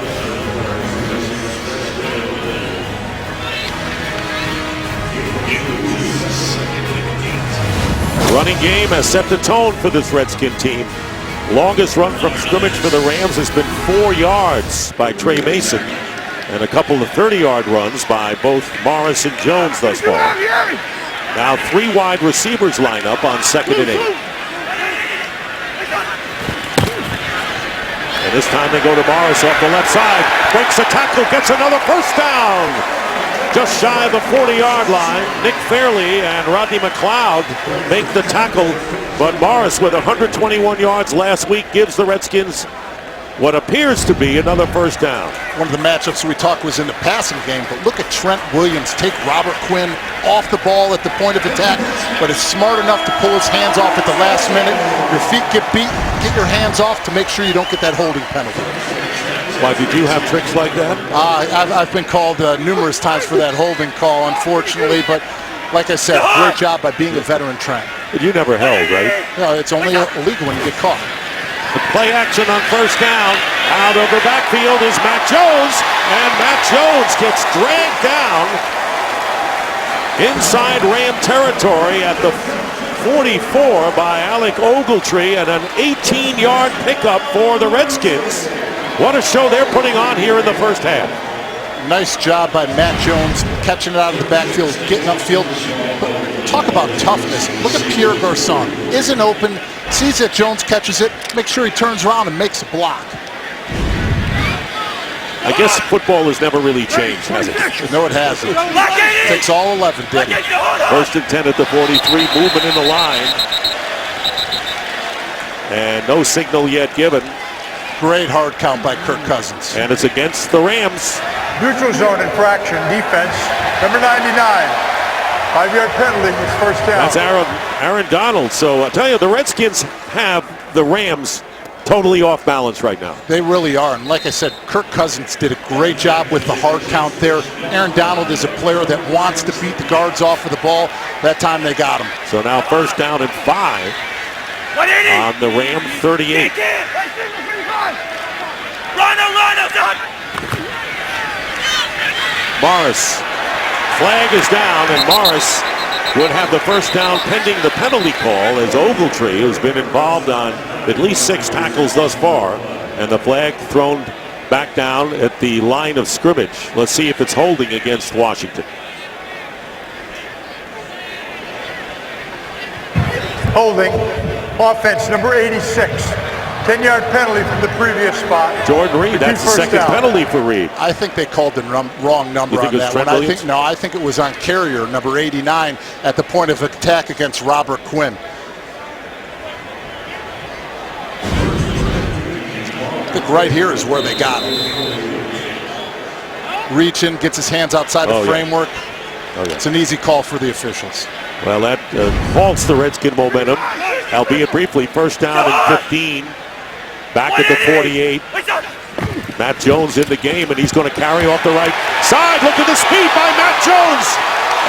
Running game has set the tone for this Redskin team. Longest run from scrimmage for the Rams has been 4 yards by Trey Mason, and a couple of 30-yard runs by both Morris and Jones thus far. Now 3 wide receivers line up on 2nd and 8. And this time they go to Morris off the left side. Breaks a tackle, gets another first down. Just shy of the 40-yard line. Nick Fairley and Rodney McLeod make the tackle, but Morris with 121 yards last week gives the Redskins what appears to be another first down. One of the matchups we talked was in the passing game, but look at Trent Williams take Robert Quinn off the ball at the point of attack, but is smart enough to pull his hands off at the last minute. Your feet get beat, get your hands off to make sure you don't get that holding penalty. Why, did you have tricks like that? I've been called numerous times for that holding call, unfortunately, but like I said, great job by being a veteran, Trent. But you never held, right? No, it's only illegal when you get caught. The play action on first down. Out of the backfield is Matt Jones, and Matt Jones gets dragged down inside Ram territory at the 44 by Alec Ogletree, and an 18-yard pickup for the Redskins. What a show they're putting on here in the first half. Nice job by Matt Jones, catching it out of the backfield, getting upfield. Talk about toughness. Look at Pierre Garcon. Isn't open, sees that Jones catches it, makes sure he turns around and makes a block. I guess football has never really changed, has it? No, it hasn't. Takes all 11, did it? First and 10 at the 43, movement in the line. And no signal yet given. Great hard count by Kirk Cousins. And it's against the Rams. Neutral zone infraction, defense, number 99. 5-yard penalty, it's first down. That's Aaron Donald. So I tell you, the Redskins have the Rams totally off balance right now. They really are. And like I said, Kirk Cousins did a great job with the hard count there. Aaron Donald is a player that wants to beat the guards off of the ball. That time they got him. So now first down and 5 on the Ram 38. Morris. Flag is down, and Morris would have the first down pending the penalty call, as Ogletree, who's been involved on at least 6 tackles thus far, and the flag thrown back down at the line of scrimmage. Let's see if it's holding against Washington. Holding. Offense, number 86. 10-yard penalty from the previous spot. Jordan Reed, that's the second penalty for Reed. I think they called the wrong number on that one. I think it was on Carrier, number 89, at the point of attack against Robert Quinn. I think right here is where they got him. Reaching, gets his hands outside the framework. Oh, yeah. It's an easy call for the officials. Well, that halts the Redskin momentum, albeit briefly. First down and 15. Back at the 48. Matt Jones in the game, and he's going to carry off the right side. Look at the speed by Matt Jones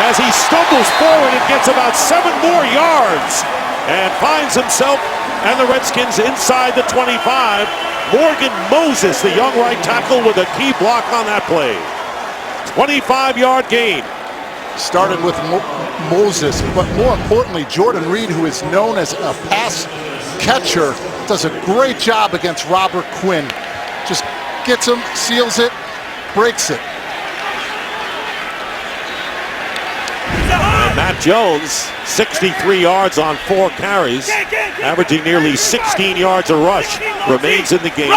as he stumbles forward and gets about 7 more yards and finds himself and the Redskins inside the 25. Morgan Moses, the young right tackle, with a key block on that play. 25-yard gain. Started with Moses, but more importantly, Jordan Reed, who is known as a pass catcher, does a great job against Robert Quinn. Just gets him, seals it, breaks it. And Matt Jones, 63 yards on 4 carries, averaging nearly 16 yards a rush, remains in the game.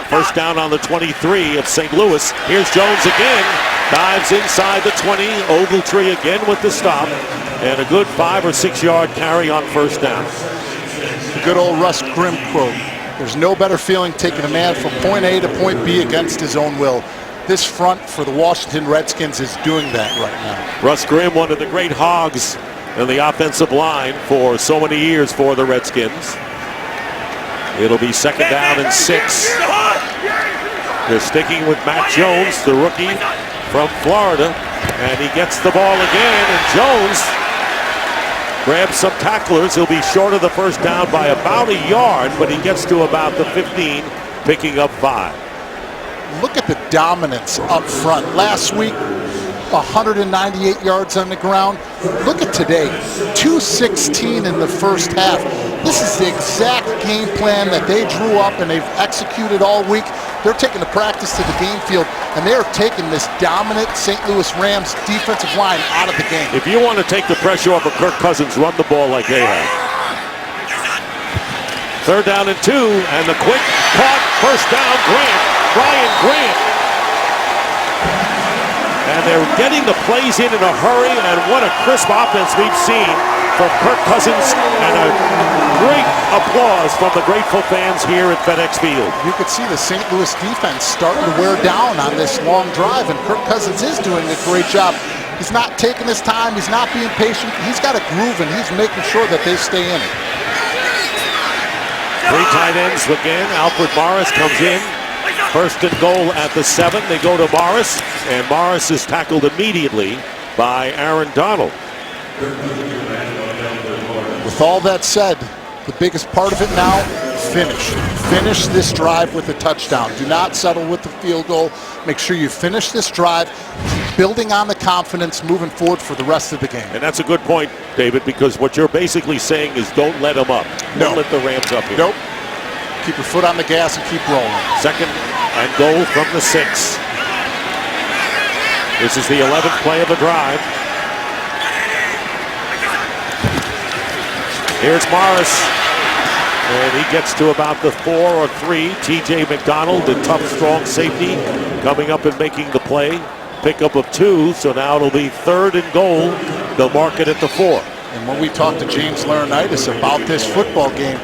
First down on the 23 of St. Louis. Here's Jones again. Dives inside the 20. Ogletree again with the stop. And a good 5 or 6 yard carry on first down. The good old Russ Grimm quote. There's no better feeling taking a man from point A to point B against his own will. This front for the Washington Redskins is doing that right now. Russ Grimm, one of the great hogs in the offensive line for so many years for the Redskins. It'll be second down and 6. They're sticking with Matt Jones, the rookie from Florida, and he gets the ball again, and Jones grabs some tacklers. He'll be short of the first down by about a yard, but he gets to about the 15, picking up 5. Look at the dominance up front. Last week, 198 yards on the ground. Look at today, 216 in the first half. This is the exact game plan that they drew up and they've executed all week. They're taking the practice to the game field, and they're taking this dominant St. Louis Rams defensive line out of the game. If you want to take the pressure off of Kirk Cousins, run the ball like they have. Third down and 2, and the quick caught first down, Brian Grant. And they're getting the plays in a hurry, and what a crisp offense we've seen from Kirk Cousins, and a great applause from the grateful fans here at FedEx Field. You could see the St. Louis defense starting to wear down on this long drive, and Kirk Cousins is doing a great job. He's not taking his time, he's not being patient, he's got a groove, and he's making sure that they stay in it. 3 tight ends again. Alfred Morris comes in. First and goal at the 7. They go to Morris, and Morris is tackled immediately by Aaron Donald. With all that said, the biggest part of it now, finish. Finish this drive with a touchdown. Do not settle with the field goal. Make sure you finish this drive, keep building on the confidence moving forward for the rest of the game. And that's a good point, David, because what you're basically saying is don't let them up. Don't let the Rams up here. Nope. Keep your foot on the gas and keep rolling. Second and goal from the 6. This is the 11th play of the drive. Here's Morris, and he gets to about the 4 or 3. T.J. McDonald, the tough, strong safety, coming up and making the play. Pickup of 2, so now it'll be third and goal. They'll mark it at the 4. And when we talked to James Laurinaitis about this football game,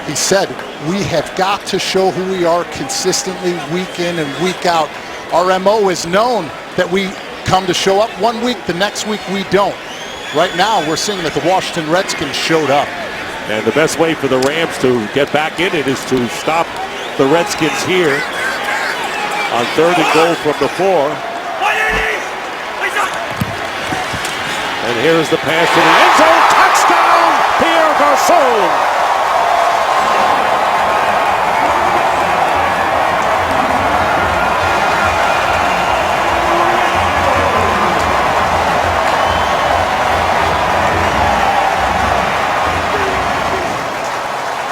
he said, we have got to show who we are consistently week in and week out. Our MO is known that we come to show up one week, the next week we don't. Right now, we're seeing that the Washington Redskins showed up. And the best way for the Rams to get back in it is to stop the Redskins here on third and goal from the 4. And here's the pass to the end zone. Touchdown, Pierre Garçon.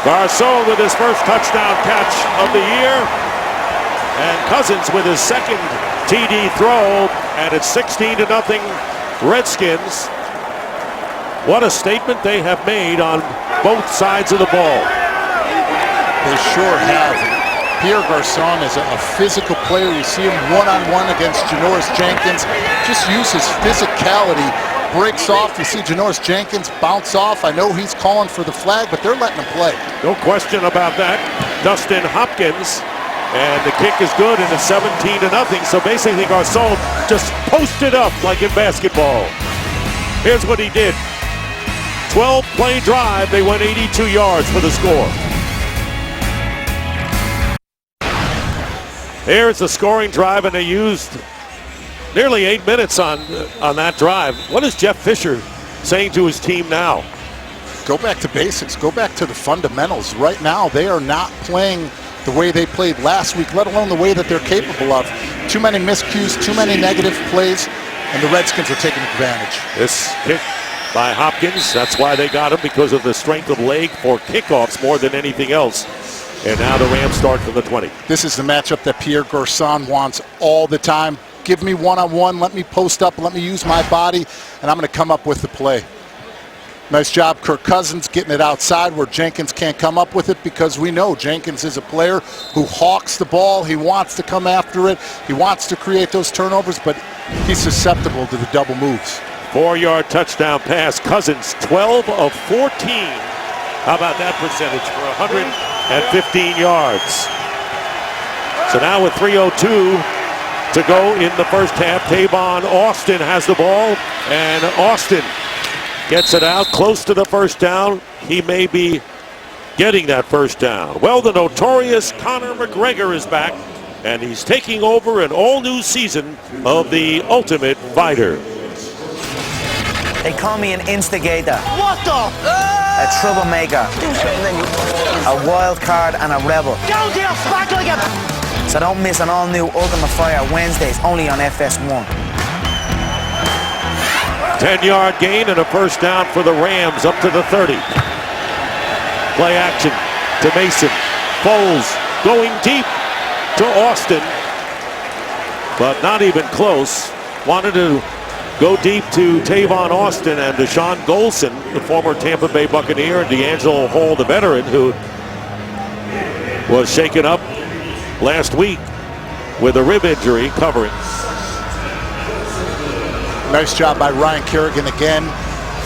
Garcon with his first touchdown catch of the year. And Cousins with his second TD throw. And it's 16-0 Redskins. What a statement they have made on both sides of the ball. They sure have. Pierre Garcon is a physical player. You see him one-on-one against Janoris Jenkins. Just use his physicality. Breaks off. You see Janoris Jenkins bounce off. I know he's calling for the flag, but they're letting him play. No question about that. Dustin Hopkins. And the kick is good, and it's 17-0. So basically Garcon just posted up like in basketball. Here's what he did. 12-play drive. They went 82 yards for the score. Here's the scoring drive, and they used nearly 8 minutes on that drive. What is Jeff Fisher saying to his team now? Go back to basics. Go back to the fundamentals. Right now, they are not playing the way they played last week, let alone the way that they're capable of. Too many miscues, too many negative plays, and the Redskins are taking advantage. This kick by Hopkins, that's why they got him, because of the strength of leg for kickoffs more than anything else. And now the Rams start from the 20. This is the matchup that Pierre Garcon wants all the time. Give me one-on-one, let me post up, let me use my body, and I'm going to come up with the play. Nice job, Kirk Cousins, getting it outside where Jenkins can't come up with it, because we know Jenkins is a player who hawks the ball. He wants to come after it. He wants to create those turnovers, but he's susceptible to the double moves. 4-yard touchdown pass. Cousins, 12 of 14. How about that percentage for 115 yards? So now with 3:02 to go in the first half, Tavon Austin has the ball, and Austin gets it out close to the first down. He may be getting that first down. Well, the notorious Conor McGregor is back, and he's taking over an all-new season of The Ultimate Fighter. They call me an instigator. What the? A troublemaker. A wild card and a rebel. So don't miss an all-new Ultimate Fighter Wednesdays only on FS1. 10-yard gain and a first down for the Rams up to the 30. Play action to Mason. Foles going deep to Austin, but not even close. Wanted to go deep to Tavon Austin and Deshaun Golson, the former Tampa Bay Buccaneer, and D'Angelo Hall, the veteran, who was shaken up last week with a rib injury, covering. Nice job by Ryan Kerrigan again,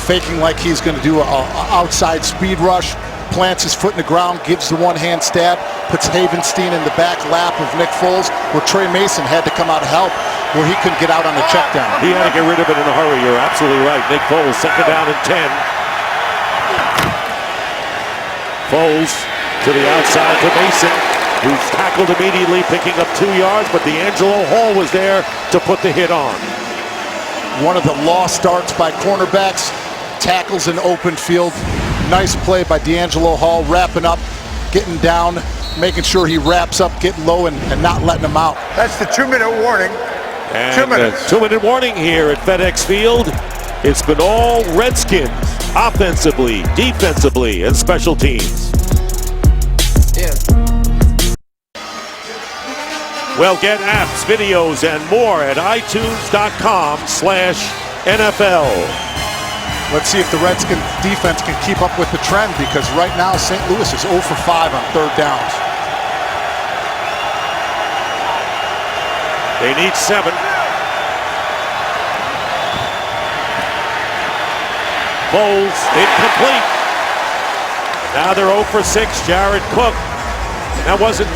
faking like he's going to do an outside speed rush, plants his foot in the ground, gives the one-hand stab, puts Havenstein in the back lap of Nick Foles, where Trey Mason had to come out to help, where he couldn't get out on the check down. He had to get rid of it in a hurry. You're absolutely right. Nick Foles, second down and 10. Foles to the outside to Mason, who's tackled immediately, picking up 2 yards, but D'Angelo Hall was there to put the hit on. One of the lost starts by cornerbacks, tackles in open field. Nice play by D'Angelo Hall, wrapping up, getting down, making sure he wraps up, getting low, and not letting him out. That's the 2-minute warning. And 2 minutes. 2-minute warning here at FedEx Field. It's been all Redskins, offensively, defensively, and special teams. Yeah. Well, get apps, videos, and more at itunes.com/NFL. Let's see if the Redskins defense can keep up with the trend, because right now St. Louis is 0 for 5 on third downs. They need 7. Foles incomplete. Now they're 0 for 6. Jared Cook. That wasn't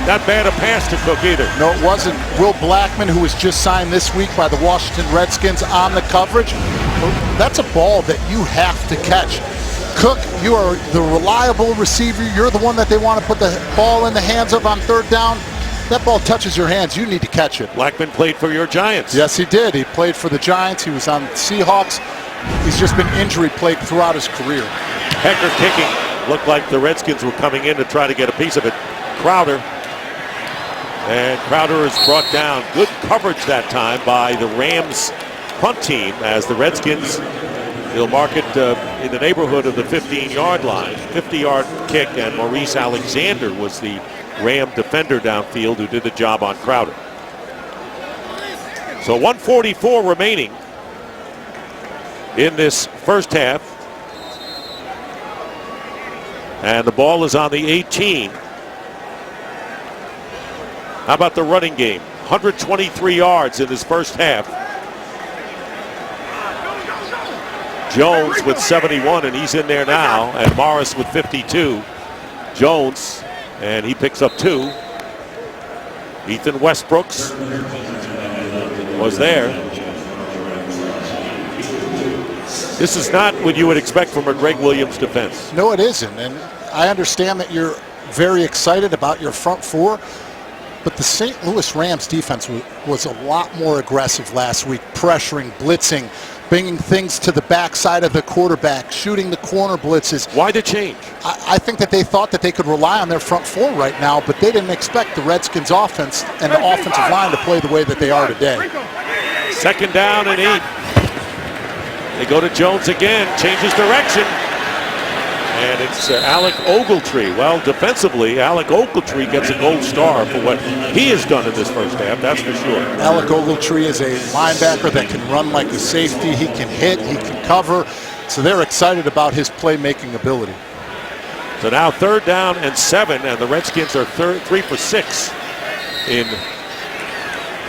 that bad a pass to Cook either. No, it wasn't. Will Blackman, who was just signed this week by the Washington Redskins on the coverage, that's a ball that you have to catch. Cook, you are the reliable receiver. You're the one that they want to put the ball in the hands of on third down. That ball touches your hands. You need to catch it. Blackman played for your Giants. Yes, he did. He played for the Giants. He was on the Seahawks. He's just been injury-plagued throughout his career. Hecker kicking. Looked like the Redskins were coming in to try to get a piece of it. Crowder. And Crowder is brought down. Good coverage that time by the Rams punt team, as the Redskins He'll mark it in the neighborhood of the 15-yard line. 50-yard kick, and Maurice Alexander was the Ram defender downfield who did the job on Crowder. So 1:44 remaining in this first half. And the ball is on the 18. How about the running game? 123 yards in this first half. Jones with 71, and he's in there now, and Morris with 52. Jones, and he picks up 2. Ethan Westbrooks was there. This is not what you would expect from a Greg Williams defense. No, it isn't, and I understand that you're very excited about your front four, but the St. Louis Rams defense was a lot more aggressive last week, pressuring, blitzing, bringing things to the backside of the quarterback, shooting the corner blitzes. Why the change? I think that they thought that they could rely on their front four right now, but they didn't expect the Redskins offense and the offensive line to play the way that they are today. 2nd down and 8. They go to Jones again, changes direction. And it's Alec Ogletree. Well, defensively, Alec Ogletree gets a gold star for what he has done in this first half, that's for sure. Alec Ogletree is a linebacker that can run like a safety. He can hit, he can cover. So they're excited about his playmaking ability. So now 3rd down and 7, and the Redskins are 3 for 6 in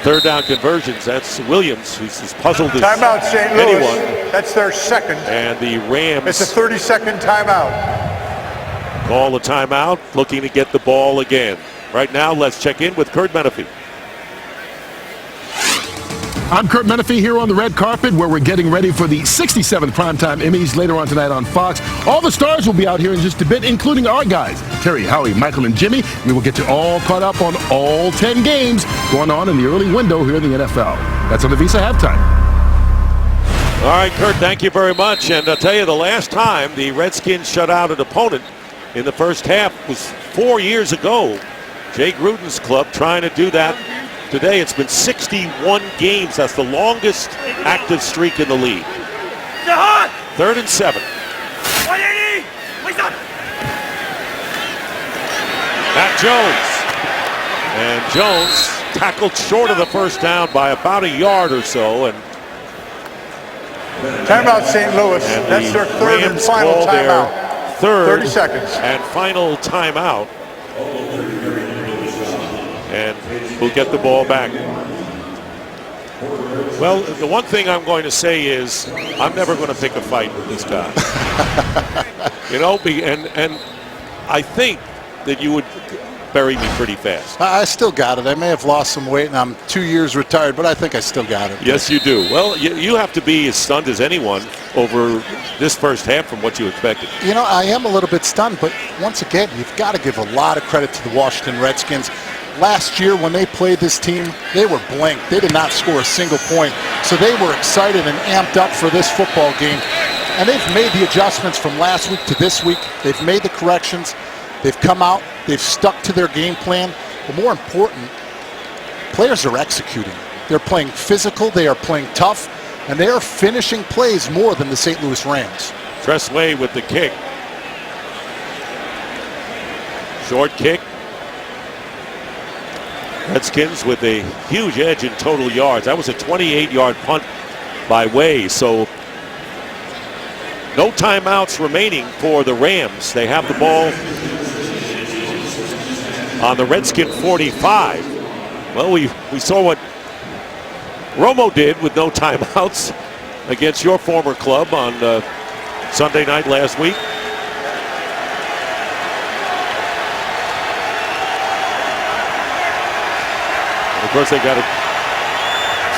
3rd down conversions. That's Williams, who's as puzzled as Timeout, St. Louis. anyone. That's their second. And the Rams. It's a 30-second timeout. Call a timeout, looking to get the ball again. Right now, let's check in with Kurt Menefee. I'm Kurt Menefee here on the red carpet, where we're getting ready for the 67th Primetime Emmys later on tonight on Fox. All the stars will be out here in just a bit, including our guys, Terry, Howie, Michael, and Jimmy. We will get you all caught up on all 10 games going on in the early window here in the NFL. That's on the Visa halftime. All right, Kurt, thank you very much. And I'll tell you, the last time the Redskins shut out an opponent in the first half was 4 years ago. Jay Gruden's club trying to do that. Today it's been 61 games. That's the longest active streak in the league. 3rd and 7. Matt Jones. And Jones tackled short of the first down by about a yard or so. And Timeout, St. Louis. That's their 3rd and final timeout. 30 seconds. And final timeout. And we'll get the ball back. Well, the one thing I'm going to say is I'm never going to pick a fight with this guy. You know, and I think that you would bury me pretty fast. I still got it. I may have lost some weight and I'm 2 years retired, but I think I still got it. Yes, you do. Well, you have to be as stunned as anyone over this first half from what you expected. You know, I am a little bit stunned, but once again, you've got to give a lot of credit to the Washington Redskins. Last year when they played this team, they were blank. They did not score a single point. So they were excited and amped up for this football game. And they've made the adjustments from last week to this week. They've made the corrections. They've come out. They've stuck to their game plan. But more important, players are executing. They're playing physical. They are playing tough. And they are finishing plays more than the St. Louis Rams. Tressway with the kick. Short kick. Redskins with a huge edge in total yards. That was a 28-yard punt by Way. So no timeouts remaining for the Rams. They have the ball on the Redskin 45. Well, we saw what Romo did with no timeouts against your former club on Sunday night last week. Of course, they got a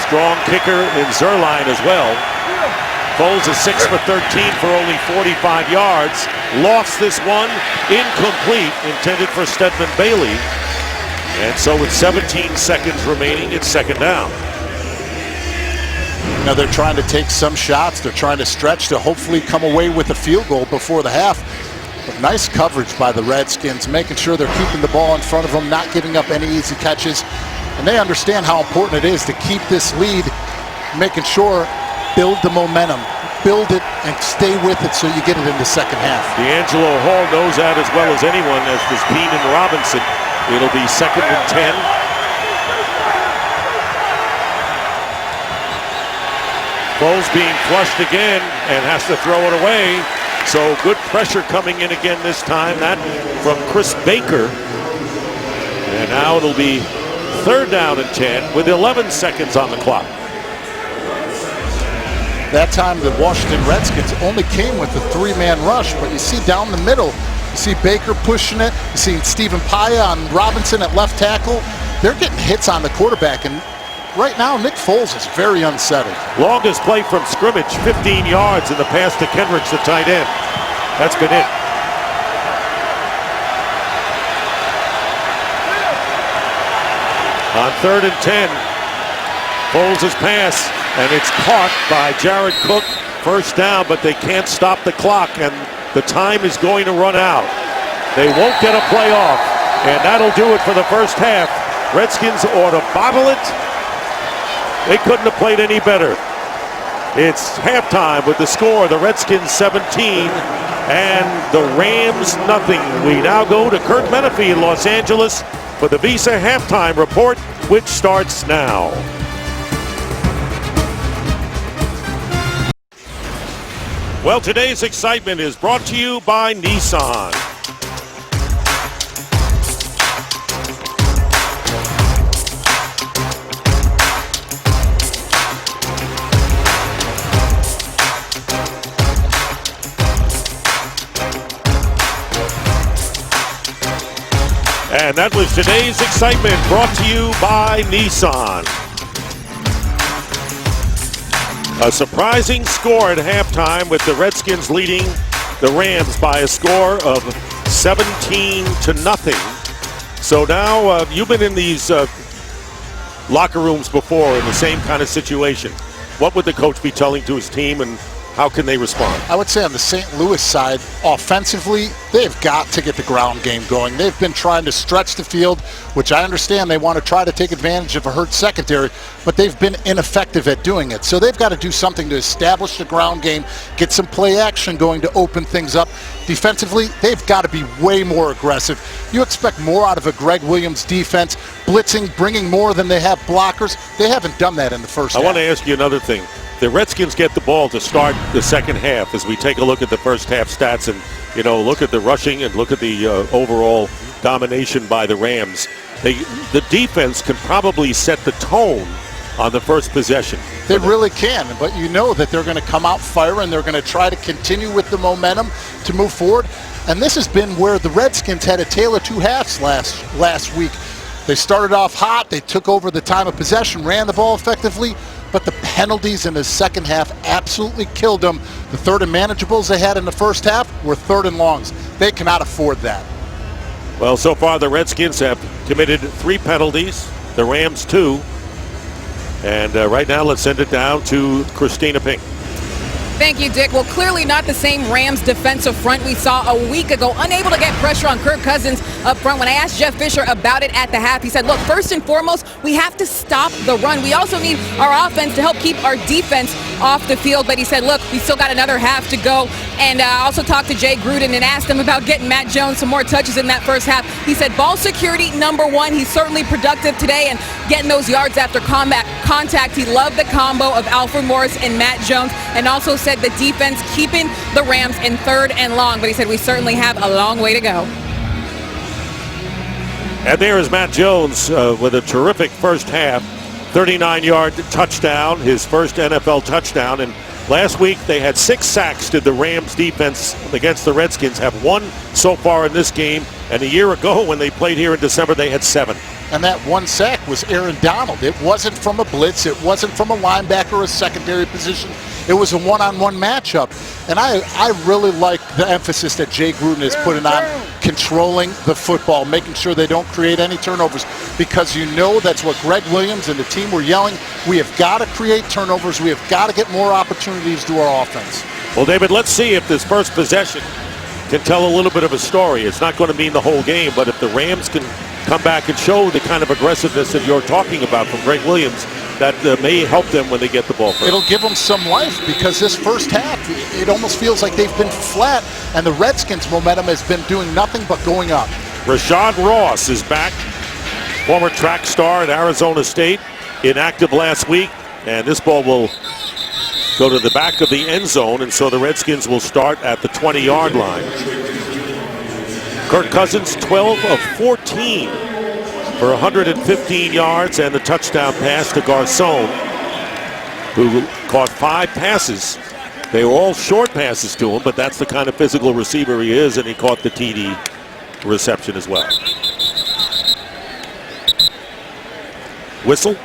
strong kicker in Zerline as well. Foles is 6 for 13 for only 45 yards. Lost this one, incomplete, intended for Stedman Bailey. And so with 17 seconds remaining, it's 2nd down. Now they're trying to take some shots. They're trying to stretch to hopefully come away with a field goal before the half. But nice coverage by the Redskins, making sure they're keeping the ball in front of them, not giving up any easy catches. And they understand how important it is to keep this lead, making sure build the momentum, build it and stay with it so you get it in the second half. D'Angelo Hall knows that as well as anyone, as does Keenan Robinson. It'll be 2nd and 10. Foles being flushed again and has to throw it away. So good pressure coming in again this time. That from Chris Baker. And now it'll be 3rd down and 10 with 11 seconds on the clock. That time the Washington Redskins only came with a 3-man rush, but you see down the middle, you see Baker pushing it, you see Stephen Paya on Robinson at left tackle. They're getting hits on the quarterback, and right now Nick Foles is very unsettled. Longest play from scrimmage, 15 yards in the pass to Kendricks, the tight end. That's been it. On 3rd and 10, Foles' pass, and it's caught by Jared Cook. 1st down, but they can't stop the clock, and the time is going to run out. They won't get a playoff, and that'll do it for the first half. Redskins ought to bottle it. They couldn't have played any better. It's halftime with the score, the Redskins 17 and the Rams nothing. We now go to Kirk Menefee in Los Angeles for the Visa halftime report, which starts now. Well, today's excitement is brought to you by Nissan. And that was today's excitement brought to you by Nissan. A surprising score at halftime with the Redskins leading the Rams by a score of 17-0. So now you've been in these locker rooms before in the same kind of situation. What would the coach be telling to his team, and how can they respond? I would say on the St. Louis side, offensively, they've got to get the ground game going. They've been trying to stretch the field, which I understand they want to try to take advantage of a hurt secondary, but they've been ineffective at doing it. So they've got to do something to establish the ground game, get some play action going to open things up. Defensively, they've got to be way more aggressive. You expect more out of a Greg Williams defense, blitzing, bringing more than they have blockers. They haven't done that in the first half. I want to ask you another thing. The Redskins get the ball to start the second half as we take a look at the first half stats and, look at the rushing and look at the overall domination by the Rams. The defense can probably set the tone on the first possession. They really can, but you know that they're going to come out firing. They're going to try to continue with the momentum to move forward. And this has been where the Redskins had a tale of two halves last week. They started off hot. They took over the time of possession, ran the ball effectively, but the penalties in the second half absolutely killed them. The 3rd and manageables they had in the first half were 3rd and longs. They cannot afford that. Well, so far the Redskins have committed 3 penalties, the Rams 2. And right now let's send it down to Christina Pink. Thank you, Dick. Well, clearly not the same Rams defensive front we saw a week ago. Unable to get pressure on Kirk Cousins up front. When I asked Jeff Fisher about it at the half, he said, look, first and foremost, we have to stop the run. We also need our offense to help keep our defense off the field. But he said, look, we still got another half to go. And I also talked to Jay Gruden and asked him about getting Matt Jones some more touches in that first half. He said ball security, #1. He's certainly productive today and getting those yards after contact. He loved the combo of Alfred Morris and Matt Jones, and also said the defense keeping the Rams in 3rd and long. But he said we certainly have a long way to go. And there is Matt Jones with a terrific first half. 39-yard touchdown, his first NFL touchdown. And last week they had 6 sacks. Did the Rams defense against the Redskins have 1 so far in this game? And a year ago when they played here in December, they had 7. And that 1 sack was Aaron Donald. It wasn't from a blitz. It wasn't from a linebacker or a secondary position. It was a one-on-one matchup. And I really like the emphasis that Jay Gruden is putting on controlling the football, making sure they don't create any turnovers, because you know that's what Greg Williams and the team were yelling. We have got to create turnovers. We have got to get more opportunities to our offense. Well, David, let's see if this first possession can tell a little bit of a story. It's not going to mean the whole game, but if the Rams can come back and show the kind of aggressiveness that you're talking about from Greg Williams, that may help them when they get the ball first. It'll give them some life because this first half, it almost feels like they've been flat, and the Redskins' momentum has been doing nothing but going up. Rashad Ross is back, former track star at Arizona State, inactive last week, and this ball will go to the back of the end zone, and so the Redskins will start at the 20-yard line. Kirk Cousins, 12 of 14 for 115 yards and the touchdown pass to Garcon, who caught 5 passes. They were all short passes to him, but that's the kind of physical receiver he is, and he caught the TD reception as well. Whistle.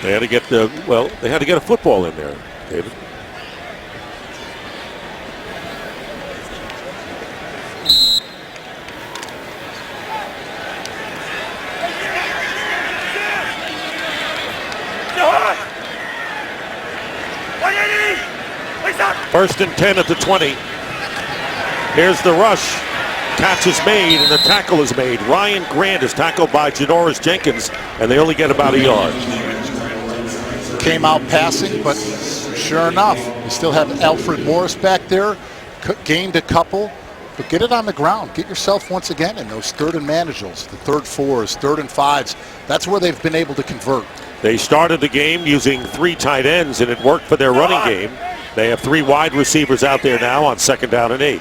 They had to get they had to get a football in there, David. First and 10 at the 20. Here's the rush. Catch is made and the tackle is made. Ryan Grant is tackled by Janoris Jenkins, and they only get about a yard. Came out passing, but sure enough, you still have Alfred Morris back there. Gained a couple, but get it on the ground. Get yourself once again in those third and manageables, the 3rd 4s, 3rd and 5s. That's where they've been able to convert. They started the game using 3 tight ends, and it worked for their running game. They have 3 wide receivers out there now on 2nd down and 8.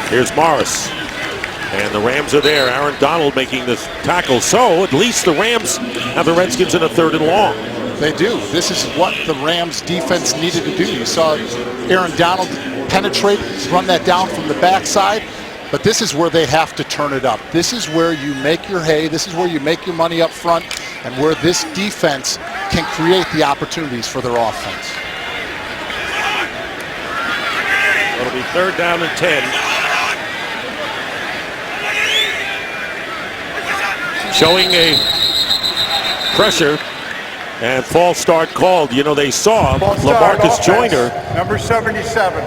Here's Morris. And the Rams are there. Aaron Donald making this tackle. So at least the Rams have the Redskins in a 3rd and long. They do. This is what the Rams defense needed to do. You saw Aaron Donald penetrate, run that down from the backside. But this is where they have to turn it up. This is where you make your hay. This is where you make your money up front, and where this defense can create the opportunities for their offense. It'll be 3rd down and 10. Showing a pressure and false start called. You know, they saw LaMarcus Joyner, number 77,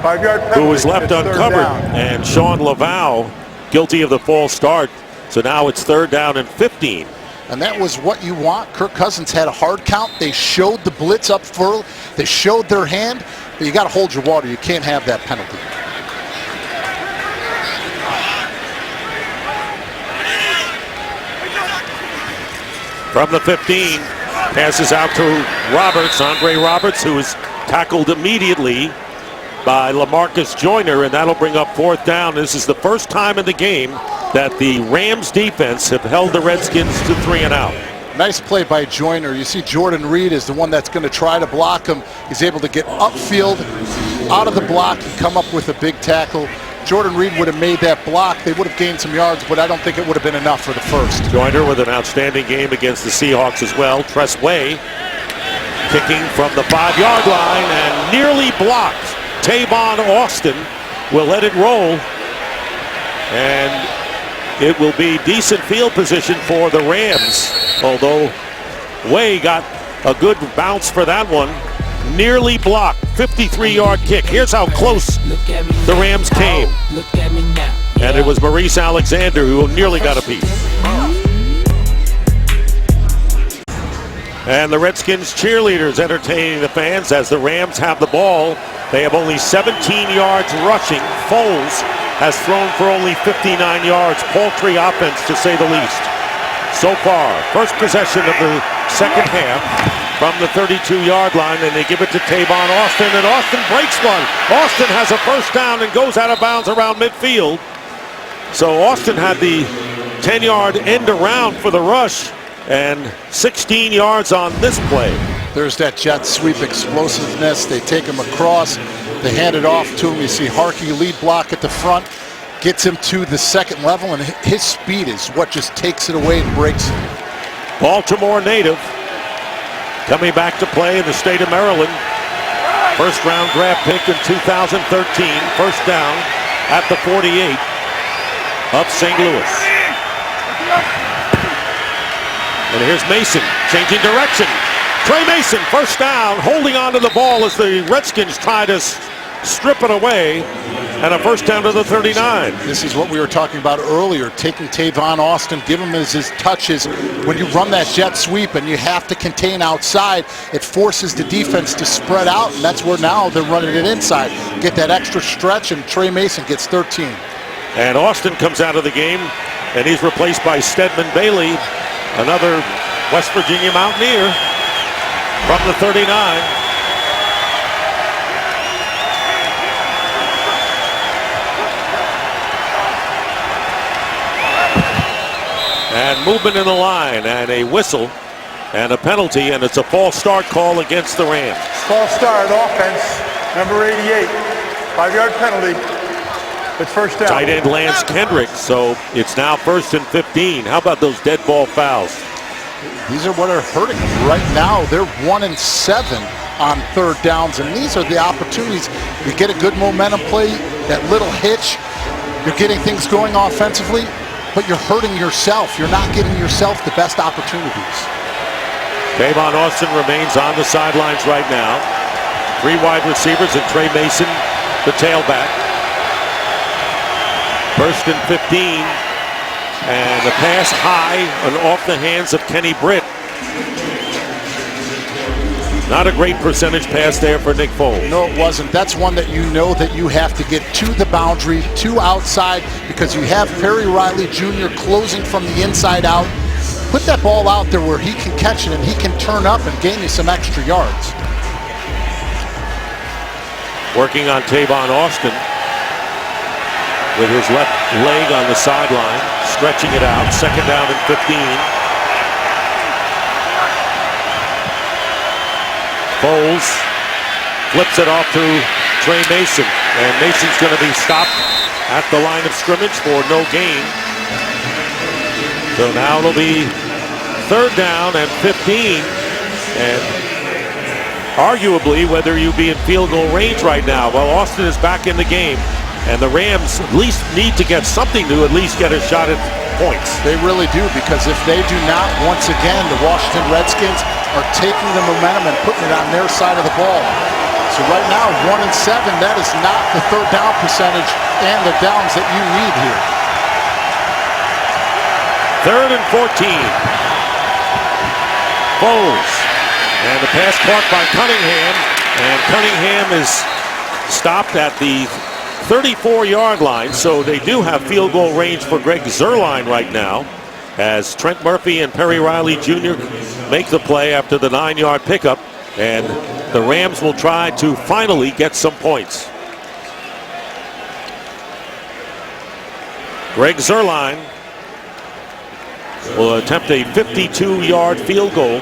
5-yard penalty, who was left uncovered, and Sean Laval guilty of the false start. So now it's 3rd down and 15. And that was what you want. Kirk Cousins had a hard count. They showed the blitz up further. They showed their hand, but you got to hold your water. You can't have that penalty. From the 15, passes out to Roberts, Andre Roberts, who is tackled immediately by LaMarcus Joyner, and that'll bring up 4th down. This is the first time in the game that the Rams defense have held the Redskins to 3 and out. Nice play by Joyner. You see Jordan Reed is the one that's going to try to block him. He's able to get upfield, out of the block, and come up with a big tackle. Jordan Reed would have made that block. They would have gained some yards, but I don't think it would have been enough for the first. Joyner with an outstanding game against the Seahawks as well. Tress Way kicking from the 5-yard line and nearly blocked. Tavon Austin will let it roll, and it will be decent field position for the Rams, although Way got a good bounce for that one. Nearly blocked. 53-yard kick. Here's how close the Rams came. And it was Maurice Alexander who nearly got a piece. And the Redskins cheerleaders entertaining the fans as the Rams have the ball. They have only 17 yards rushing. Foles has thrown for only 59 yards. Paltry offense, to say the least. So far, first possession of the second half from the 32-yard line, and they give it to Tavon Austin, and Austin breaks one. Austin has a first down and goes out of bounds around midfield. So Austin had the 10-yard end around for the rush, and 16 yards on this play. There's that jet sweep explosiveness. They take him across. They hand it off to him. You see Harkey lead block at the front. Gets him to the second level, and his speed is what just takes it away and breaks it. Baltimore native coming back to play in the state of Maryland. First round draft pick in 2013. First down at the 48 of St. Louis. And here's Mason changing direction. Trey Mason, first down, holding on to the ball as the Redskins try to strip it away, and a first down to the 39. This is what we were talking about earlier, taking Tavon Austin, give him his touches. When you run that jet sweep and you have to contain outside, it forces the defense to spread out, and that's where now they're running it inside. Get that extra stretch, and Trey Mason gets 13. And Austin comes out of the game, and he's replaced by Stedman Bailey, another West Virginia Mountaineer from the 39. And movement in the line, and a whistle, and a penalty, and it's a false start call against the Rams. False start, offense, number 88. 5-yard penalty. It's first down. Tight end Lance Kendrick, so it's now 1st and 15. How about those dead ball fouls? These are what are hurting them right now. They're 1 and 7 on third downs, and these are the opportunities. You get a good momentum play, that little hitch, you're getting things going offensively, but you're hurting yourself. You're not giving yourself the best opportunities. Tavon Austin remains on the sidelines right now. 3 wide receivers and Trey Mason, the tailback. 1st and 15. And the pass high and off the hands of Kenny Britt. Not a great percentage pass there for Nick Foles. No, it wasn't. That's one that you know that you have to get to the boundary, to outside, because you have Perry Riley Jr. closing from the inside out. Put that ball out there where he can catch it and he can turn up and gain you some extra yards. Working on Tavon Austin with his left leg on the sideline, stretching it out. 2nd down and 15. Foles flips it off to Trey Mason, and Mason's going to be stopped at the line of scrimmage for no gain. So now it'll be 3rd down and 15, and arguably whether you be in field goal range right now. Well, Austin is back in the game, and the Rams at least need to get something to at least get a shot at points. They really do, because if they do not, once again, the Washington Redskins are taking the momentum and putting it on their side of the ball. So right now, 1 and 7, that is not the third down percentage and the downs that you need here. 3rd and 14. Foles. And the pass caught by Cunningham. And Cunningham is stopped at the 34-yard line. So they do have field goal range for Greg Zuerlein right now, as Trent Murphy and Perry Riley Jr. make the play after the 9-yard pickup. And the Rams will try to finally get some points. Greg Zuerlein will attempt a 52-yard field goal.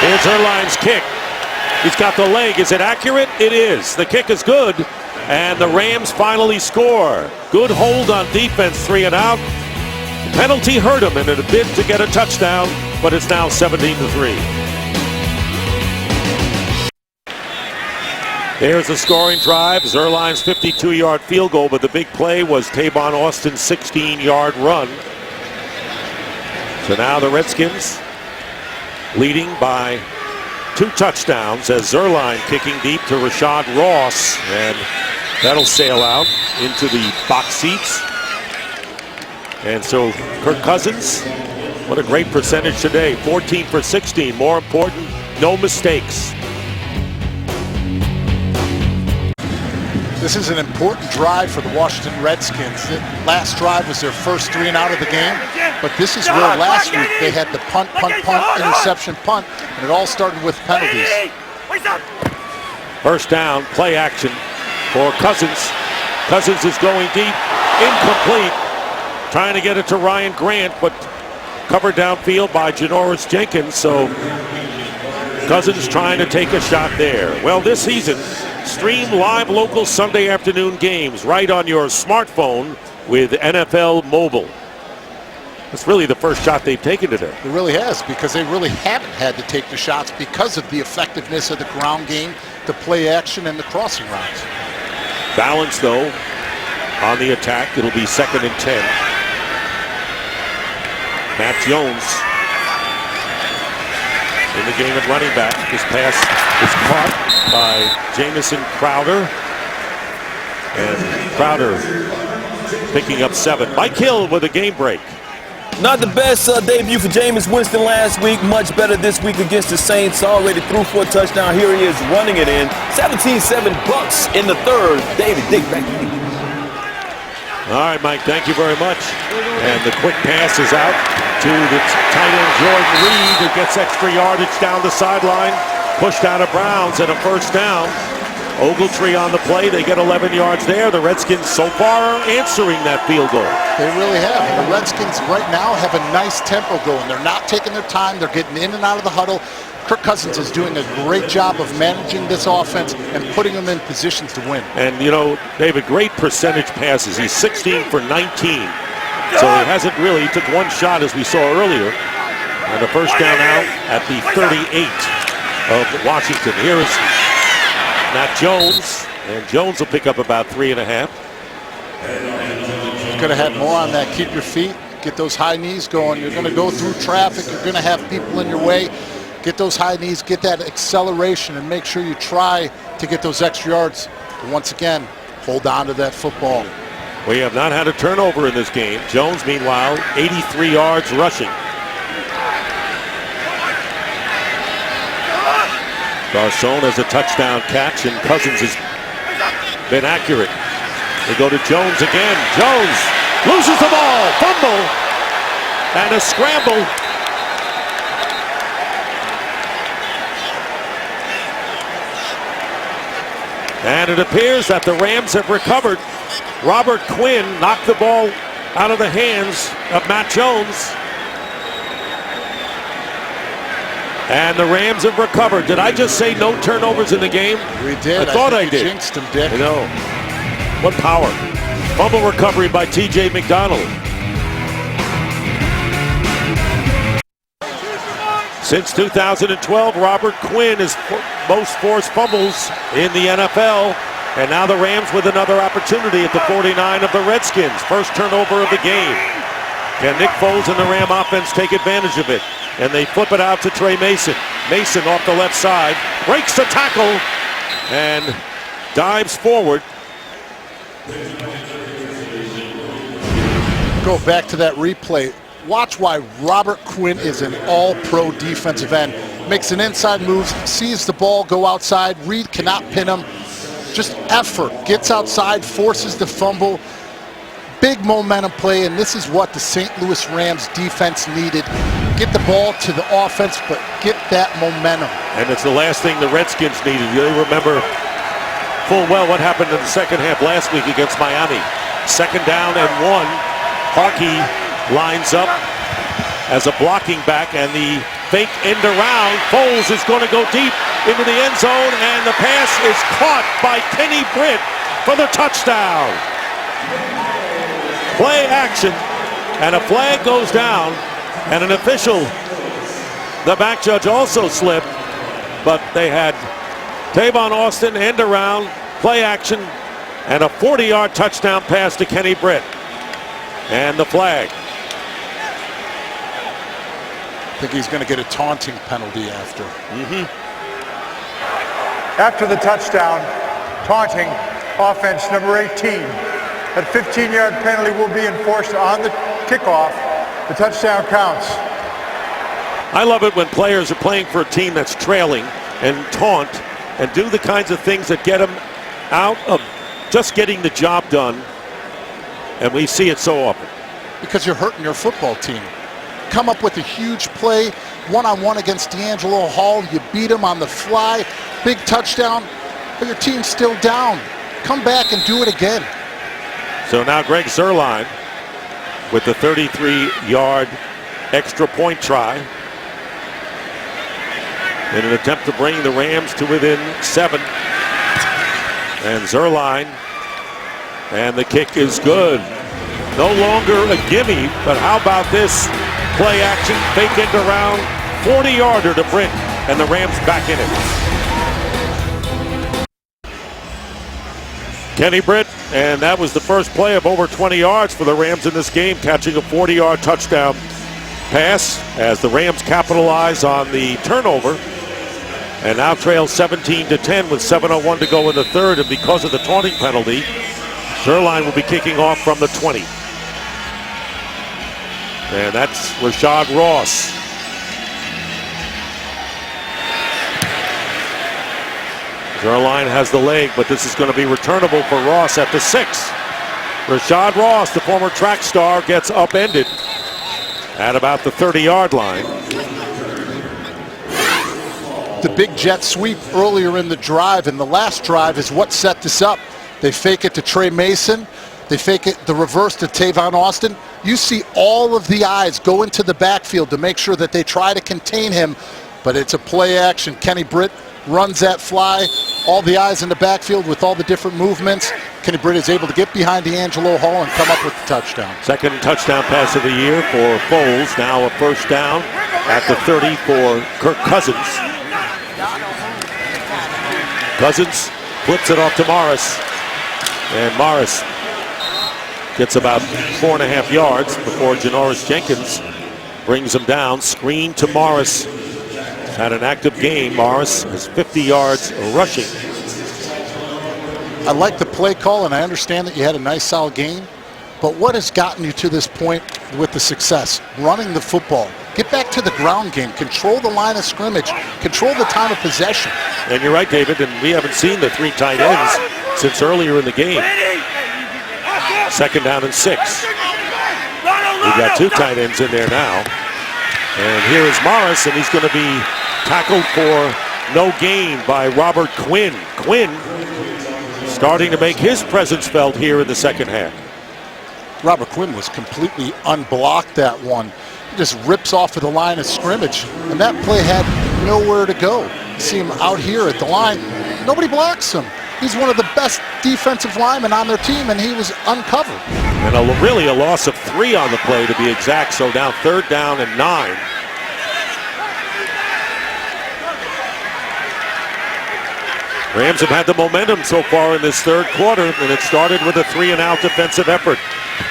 Here's Zuerlein's kick. He's got the leg. Is it accurate? It is. The kick is good, and the Rams finally score. Good hold on defense, 3 and out. Penalty hurt him in a bid to get a touchdown, but it's now 17-3. There's the scoring drive. Zuerlein's 52-yard field goal, but the big play was Tavon Austin's 16-yard run. So now the Redskins leading by 2 touchdowns, as Zuerlein kicking deep to Rashad Ross, and that'll sail out into the box seats. And so Kirk Cousins, what a great percentage today, 14 for 16. More important, no mistakes. This is an important drive for the Washington Redskins. The last drive was their first 3 and out of the game, but this is where last week they had the punt, interception, punt, and it all started with penalties. First down, play action for Cousins. Cousins is going deep, incomplete. Trying to get it to Ryan Grant, but covered downfield by Janoris Jenkins, so Cousins trying to take a shot there. Well, this season, stream live local Sunday afternoon games right on your smartphone with NFL Mobile. That's really the first shot they've taken today. It really has, because they really haven't had to take the shots because of the effectiveness of the ground game, the play action, and the crossing routes. Balance, though, on the attack. It'll be 2nd and 10. Matt Jones in the game at running back. This pass is caught by Jamison Crowder. And Crowder picking up 7. Mike Hill with a game break. Not the best debut for Jameis Winston last week. Much better this week against the Saints. Already threw for a touchdown. Here he is running it in. 17-7 Bucks in the 3rd. David, Dick, back to you. All right, Mike, thank you very much. And the quick pass is out to the tight end Jordan Reed, who gets extra yardage down the sideline. Pushed out of bounds and a 1st down. Ogletree on the play. They get 11 yards there. The Redskins so far are answering that field goal. They really have. And the Redskins right now have a nice tempo going. They're not taking their time. They're getting in and out of the huddle. Kirk Cousins is doing a great job of managing this offense and putting them in positions to win. And, you know, they have a great percentage passes. He's 16 for 19. So he hasn't really, he took one shot as we saw earlier. And a 1st down out at the 38 of Washington. Here is Matt Jones, and Jones will pick up about 3.5. Could have had more on that. Keep your feet, get those high knees going. You're going to go through traffic. You're going to have people in your way. Get those high knees, get that acceleration, and make sure you try to get those extra yards. But once again, hold on to that football. We have not had a turnover in this game. Jones, meanwhile, 83 yards rushing. Garcon has a touchdown catch, and Cousins has been accurate. They go to Jones again. Jones loses the ball, fumble, and a scramble. And it appears that the Rams have recovered. Robert Quinn knocked the ball out of the hands of Matt Jones. And the Rams have recovered. Did I just say no turnovers in the game? We did. I thought I did. Jinxed him, Dick. I know. What power. Fumble recovery by T.J. McDonald. Since 2012, Robert Quinn has most forced fumbles in the NFL. And now the Rams with another opportunity at the 49 of the Redskins. First turnover of the game. Can Nick Foles and the Ram offense take advantage of it? And they flip it out to Trey Mason. Mason off the left side, breaks the tackle, and dives forward. Go back to that replay. Watch why Robert Quinn is an all-pro defensive end. Makes an inside move, sees the ball go outside. Reed cannot pin him. Just effort. Gets outside, forces the fumble. Big momentum play, and this is what the St. Louis Rams defense needed. Get the ball to the offense, but get that momentum. And it's the last thing the Redskins needed. You remember full well what happened in the second half last week against Miami. 2nd down and 1. Harkey lines up as a blocking back, and the fake end around. Foles is going to go deep into the end zone, and the pass is caught by Kenny Britt for the touchdown. Play action, and a flag goes down, and an official, the back judge, also slipped, but they had Tavon Austin end around, play action, and a 40-yard touchdown pass to Kenny Britt. And the flag. I think he's going to get a taunting penalty after. After the touchdown, taunting, offense number 18. That 15-yard penalty will be enforced on the kickoff. The touchdown counts. I love it when players are playing for a team that's trailing and taunt and do the kinds of things that get them out of just getting the job done. And we see it so often. Because you're hurting your football team. Come up with a huge play, one-on-one against D'Angelo Hall. You beat him on the fly, big touchdown, but your team's still down. Come back and do it again. So now Greg Zuerlein with the 33-yard extra point try in an attempt to bring the Rams to within 7. And Zuerlein, and the kick is good. No longer a gimme, but how about this play action, fake end around, 40-yarder to Britt, and the Rams back in it. Kenny Britt, and that was the first play of over 20 yards for the Rams in this game, catching a 40-yard touchdown pass as the Rams capitalize on the turnover and now trail 17-10 with 7:01 to go in the third. And because of the taunting penalty, Zuerlein will be kicking off from the 20. And that's Rashad Ross. Zuerlein has the leg, but this is going to be returnable for Ross at the 6. Rashad Ross, the former track star, gets upended at about the 30-yard line. The big jet sweep earlier in the drive, and the last drive is what set this up. They fake it to Trey Mason. They fake it the reverse to Tavon Austin. You see all of the eyes go into the backfield to make sure that they try to contain him, but it's a play action. Kenny Britt runs that fly. All the eyes in the backfield with all the different movements. Kenny Britt is able to get behind D'Angelo Hall and come up with the touchdown. Second touchdown pass of the year for Foles. Now a first down at the 30 for Kirk Cousins. Cousins flips it off to Morris. And Morris gets about 4.5 yards before Janoris Jenkins brings him down. Screen to Morris. Had an active game. Morris has 50 yards rushing. I like the play call, and I understand that you had a nice, solid game. But what has gotten you to this point with the success? Running the football. Get back to the ground game. Control the line of scrimmage. Control the time of possession. And you're right, David, and we haven't seen the 3 tight ends since earlier in the game. Second down and 6. We've got 2 tight ends in there now. And here is Morris, and he's going to be tackled for no gain by Robert Quinn. Quinn starting to make his presence felt here in the second half. Robert Quinn was completely unblocked that one. He just rips off of the line of scrimmage, and that play had nowhere to go. You see him out here at the line. Nobody blocks him. He's one of the best defensive linemen on their team, and he was uncovered. And really a loss of 3 on the play to be exact, so now 3rd down and 9. Rams have had the momentum so far in this third quarter, and it started with a 3-and-out defensive effort.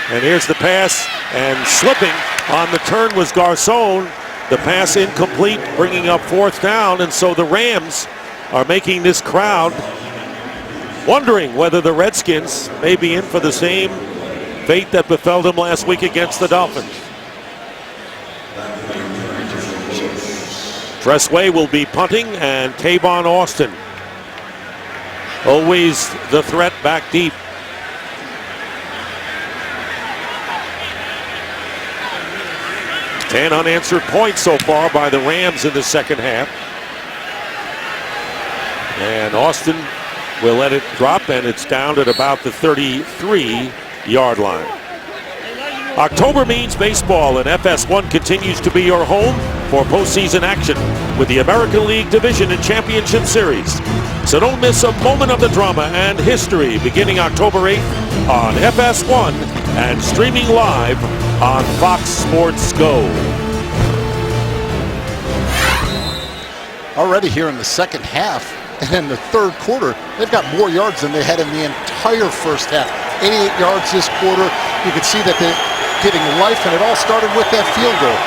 And here's the pass, and slipping on the turn was Garcon. The pass incomplete, bringing up 4th down, and so the Rams are making this crowd wondering whether the Redskins may be in for the same fate that befell them last week against the Dolphins. Tressway will be punting, and Tavon Austin, always the threat back deep. Ten unanswered points so far by the Rams in the second half. And Austin will let it drop, and it's down at about the 33-yard line. October means baseball, and FS1 continues to be your home for postseason action with the American League Division and Championship Series. So don't miss a moment of the drama and history beginning October 8th on FS1 and streaming live on Fox Sports Go. Already here in the second half, and in the third quarter, they've got more yards than they had in the entire first half. 88 yards this quarter. You can see that they're getting life, and it all started with that field goal.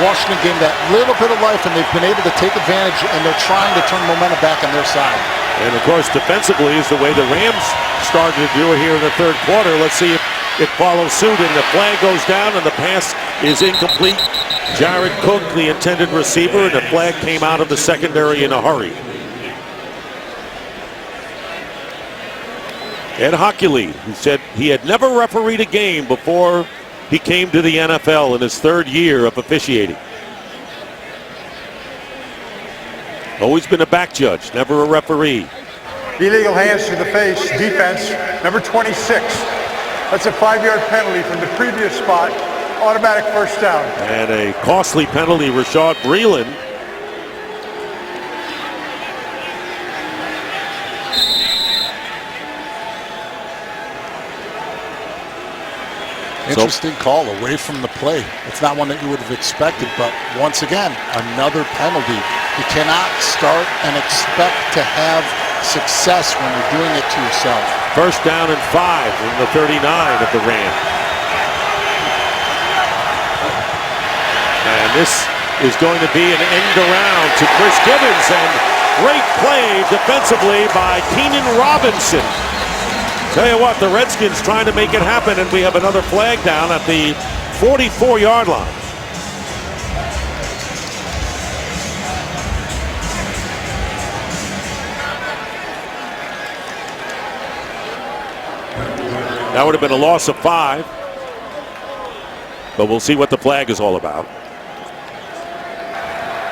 Washington gained that little bit of life, and they've been able to take advantage, and they're trying to turn momentum back on their side. And of course, defensively is the way the Rams started to do it here in the third quarter. Let's see if it follows suit, and the flag goes down, and the pass is incomplete. Jared Cook, the intended receiver, and the flag came out of the secondary in a hurry. Ed Hockley, who said he had never refereed a game before he came to the NFL in his 3rd year of officiating. Always been a back judge, never a referee. Illegal hands to the face, defense, number 26. That's a 5-yard penalty from the previous spot, automatic first down. And a costly penalty, Rashad Breeland. Interesting call away from the play. It's not one that you would have expected, but once again, another penalty. You cannot start and expect to have success when you're doing it to yourself. First down and 5 from the 39 of the Rams. And this is going to be an end around to Chris Gibbons, and great play defensively by Keenan Robinson. Tell you what, the Redskins trying to make it happen, and we have another flag down at the 44-yard line. That would have been a loss of 5, but we'll see what the flag is all about.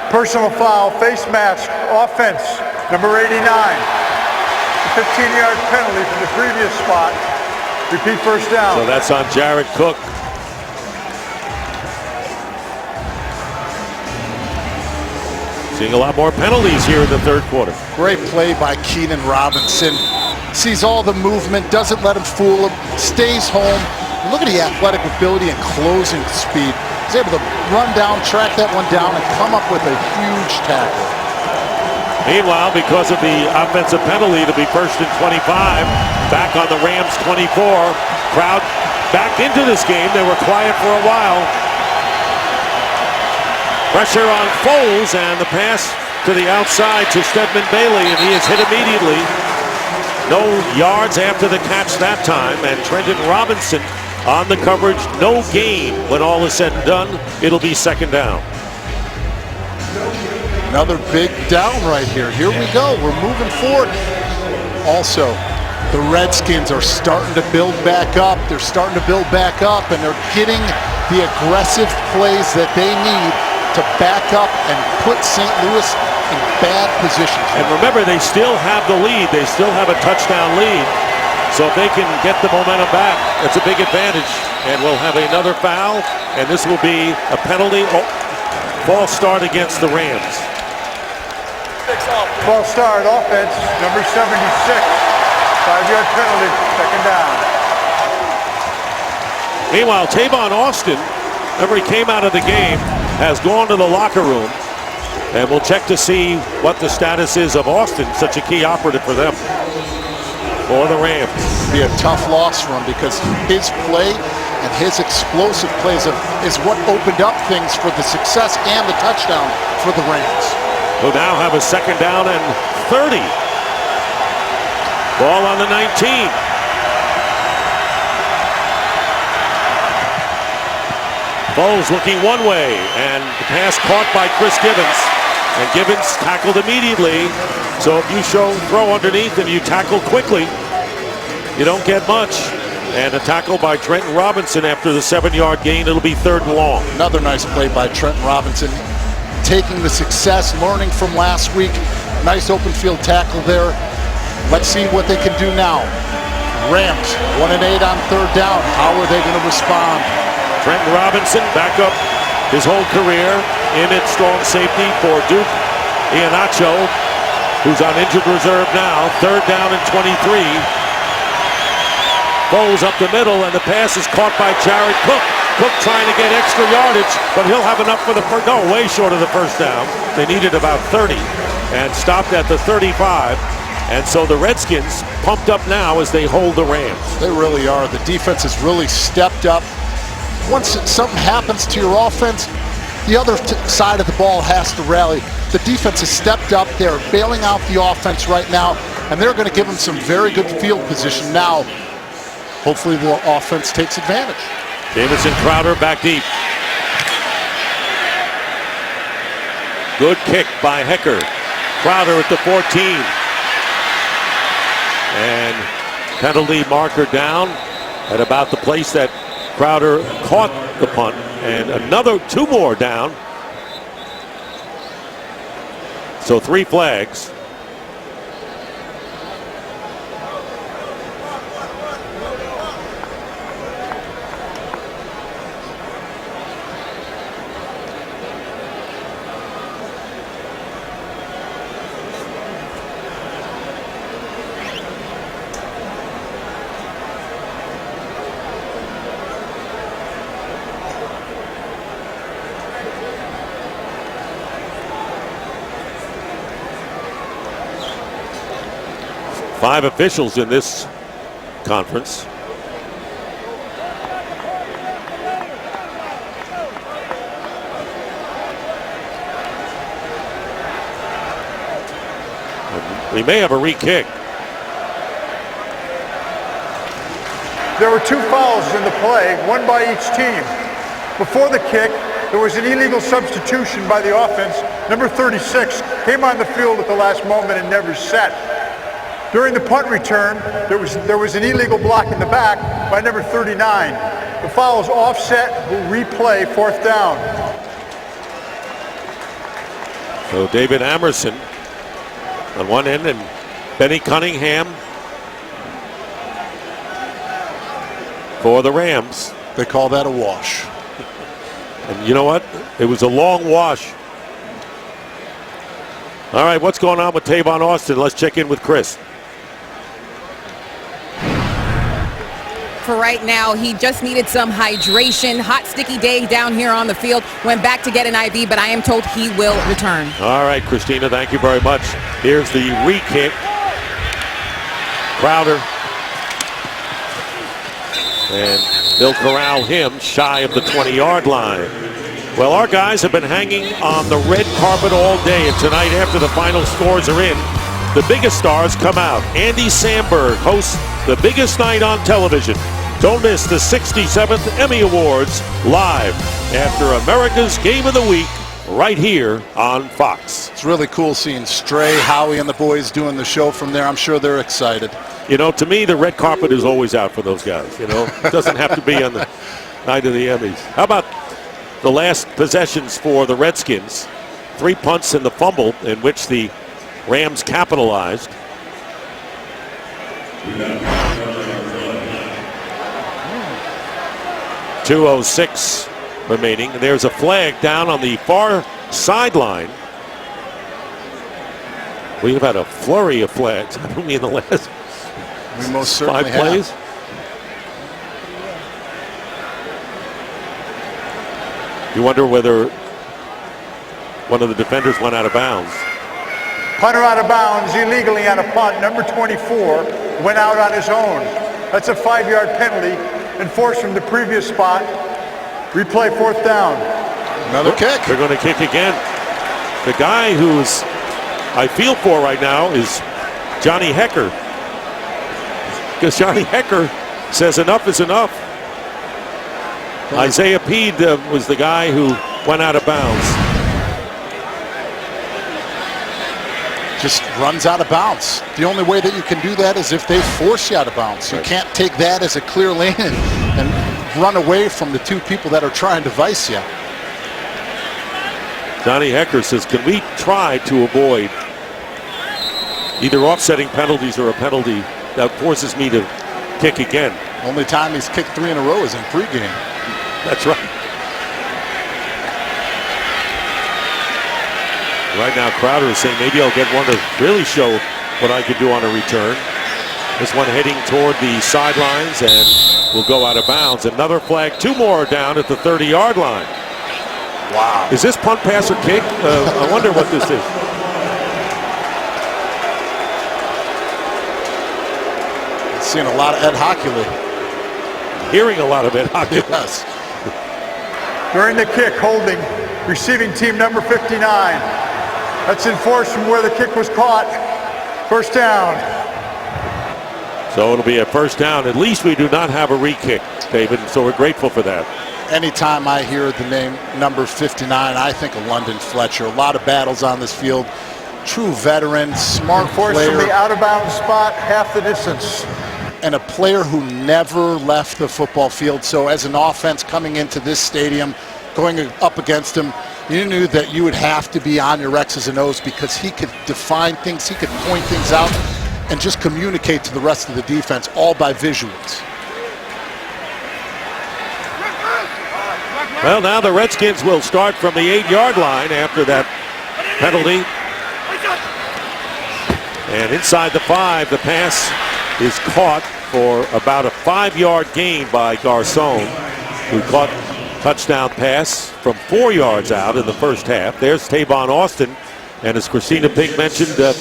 Personal foul, face mask, offense, number 89. 15-yard penalty from the previous spot. Repeat first down. So that's on Jared Cook. Seeing a lot more penalties here in the third quarter. Great play by Keenan Robinson. Sees all the movement, doesn't let him fool him, stays home. Look at the athletic ability and closing speed. He's able to run down, track that one down, and come up with a huge tackle. Meanwhile, because of the offensive penalty, it'll be first and 25. Back on the Rams 24. Crowd back into this game. They were quiet for a while. Pressure on Foles, and the pass to the outside to Stedman Bailey, and he is hit immediately. No yards after the catch that time, and Trenton Robinson on the coverage. No gain when all is said and done. It'll be second down. Another big down right here. Here we go. We're moving forward. Also, the Redskins are starting to build back up. They're starting to build back up, and they're getting the aggressive plays that they need to back up and put St. Louis in bad position. And remember, they still have the lead. They still have a touchdown lead. So if they can get the momentum back, that's a big advantage. And we'll have another foul, and this will be a penalty. False start against the Rams. False start, offense, number 76. 5-yard penalty, second down. Meanwhile, Tavon Austin, remember he came out of the game, has gone to the locker room, and we'll check to see what the status is of Austin, such a key operative for them, for the Rams. Be a tough loss for him because his play and his explosive plays is what opened up things for the success and the touchdown for the Rams. Who now have a second down and 30. Ball on the 19. Foles looking one way, and the pass caught by Chris Gibbons. And Gibbons tackled immediately. So if you throw underneath and you tackle quickly, you don't get much. And a tackle by Trenton Robinson after the 7-yard gain. It'll be third and long. Another nice play by Trenton Robinson. Taking the success, learning from last week. Nice open field tackle there. Let's see what they can do now. Rams 1-8 on third down. How are they going to respond? Trenton Robinson back up his whole career in at strong safety for Duke Iheanacho, who's on injured reserve now. Third down and 23. Foles up the middle, and the pass is caught by Jared Cook. Cook trying to get extra yardage, but he'll have enough for the first. No, way short of the first down. They needed about 30 and stopped at the 35. And so the Redskins pumped up now as they hold the Rams. They really are. The defense has really stepped up. Once something happens to your offense, the other side of the ball has to rally. The defense has stepped up. They're bailing out the offense right now, and they're going to give them some very good field position now. Hopefully the offense takes advantage. Davidson Crowder back deep. Good kick by Hecker. Crowder at the 14. And penalty marker down at about the place that Crowder caught the punt, and two more down. So 3 flags. Five officials in this conference. We may have a re-kick. There were 2 fouls in the play, one by each team. Before the kick, there was an illegal substitution by the offense. Number 36 came on the field at the last moment and never set. During the punt return, there was an illegal block in the back by number 39. The foul is offset, will replay 4th down. So David Amerson on one end and Benny Cunningham for the Rams. They call that a wash. And you know what? It was a long wash. All right, what's going on with Tavon Austin? Let's check in with Chris. For right now, he just needed some hydration. Hot, sticky day down here on the field. Went back to get an IV, but I am told he will return. All right, Christina, thank you very much. Here's the re-kick. Crowder. And they'll corral him shy of the 20-yard line. Well, our guys have been hanging on the red carpet all day, and tonight after the final scores are in, the biggest stars come out. Andy Samberg hosts the biggest night on television. Don't miss the 67th Emmy Awards live after America's Game of the Week right here on Fox. It's really cool seeing Stray, Howie, and the boys doing the show from there. I'm sure they're excited. You know, to me, the red carpet is always out for those guys. You know, it doesn't have to be on the night of the Emmys. How about the last possessions for the Redskins? 3 punts and the fumble in which the Rams capitalized. .206 remaining. There's a flag down on the far sideline. We've had a flurry of flags. I don't mean the last we most certainly 5 plays. Have. You wonder whether one of the defenders went out of bounds. Punter out of bounds illegally on a punt. Number 24 went out on his own. That's a 5-yard penalty enforced from the previous spot. Replay 4th down. Another kick. They're going to kick again. The guy who's I feel for right now is Johnny Hecker. Because Johnny Hecker says enough is enough. Isaiah Peed was the guy who went out of bounds. Just runs out of bounds. The only way that you can do that is if they force you out of bounds. You can't take that as a clear lane and run away from the 2 people that are trying to vice you. Johnny Hecker says, can we try to avoid either offsetting penalties or a penalty that forces me to kick again? Only time he's kicked 3 in a row is in pregame. That's right. Right now, Crowder is saying maybe I'll get one to really show what I could do on a return. This one heading toward the sidelines and will go out of bounds. Another flag, 2 more down at the 30-yard line. Wow. Is this punt, pass, or kick? I wonder what this is. Seeing a lot of Ed Hockley. Hearing a lot of Ed Hockley. Yes. During the kick, holding, receiving team number 59. That's enforced from where the kick was caught. 1st down. So it'll be a 1st down. At least we do not have a re-kick, David, so we're grateful for that. Anytime I hear the name number 59, I think of London Fletcher. A lot of battles on this field. True veteran, smart Enforced player. from the out-of-bounds spot, half the distance. And a player who never left the football field. So as an offense coming into this stadium, going up against him, you knew that you would have to be on your X's and O's because he could define things, he could point things out, and just communicate to the rest of the defense, all by visuals. Well, now the Redskins will start from the 8-yard line after that penalty. And inside the 5, the pass is caught for about a 5-yard gain by Garcon, who caught touchdown pass from 4 yards out in the first half. There's Tavon Austin, and as Christina Pink mentioned, a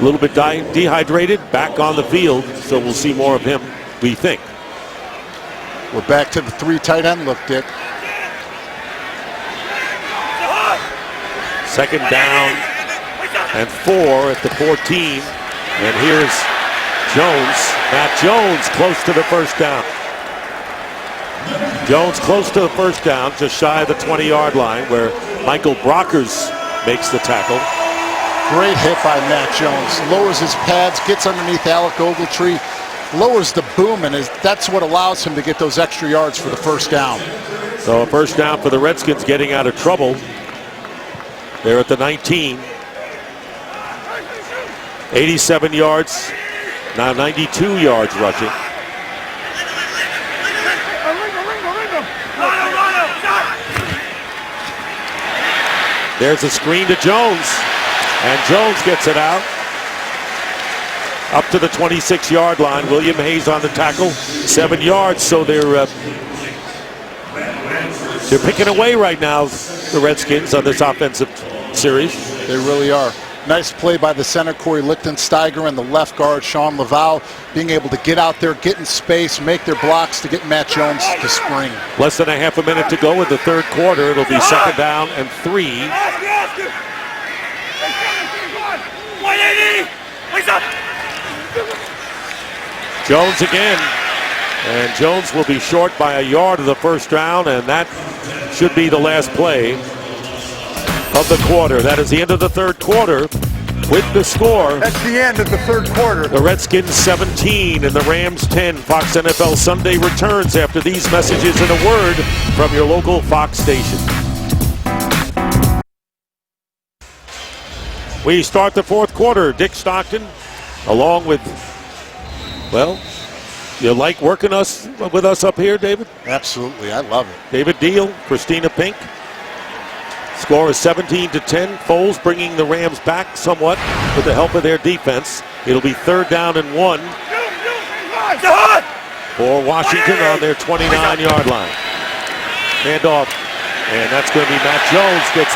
little bit dehydrated, back on the field, so we'll see more of him we think. We're back to the 3 tight end look, Dick. Second down and 4 at the 14. And here's Jones. Matt Jones close to the first down. Jones close to the first down, just shy of the 20-yard line, where Michael Brockers makes the tackle. Great hit by Matt Jones. Lowers his pads, gets underneath Alec Ogletree, lowers the boom, and that's what allows him to get those extra yards for the first down. So a first down for the Redskins, getting out of trouble. They're at the 19. 87 yards, now 92 yards rushing. There's a screen to Jones, and Jones gets it out. Up to the 26-yard line. William Hayes on the tackle, 7 yards, so they're picking away right now, the Redskins, on this offensive series. They really are. Nice play by the center, Corey Lichtensteiger, and the left guard, Sean Laval, being able to get out there, get in space, make their blocks to get Matt Jones to spring. Less than a half a minute to go in the third quarter. It'll be second down and 3. Jones again. And Jones will be short by a yard of the first down, and that should be the last play of the quarter. That is the end of the third quarter with the score. That's the end of the third quarter. The Redskins 17 and the Rams 10. Fox NFL Sunday returns after these messages and a word from your local Fox station. We start the fourth quarter. Dick Stockton, along with, well, you like working with us up here, David? Absolutely, I love it. David Deal, Christina Pink. Score is 17-10. Foles bringing the Rams back somewhat with the help of their defense. It'll be third down and 1 for Washington on their 29-yard line. Handoff, and that's going to be Matt Jones. Gets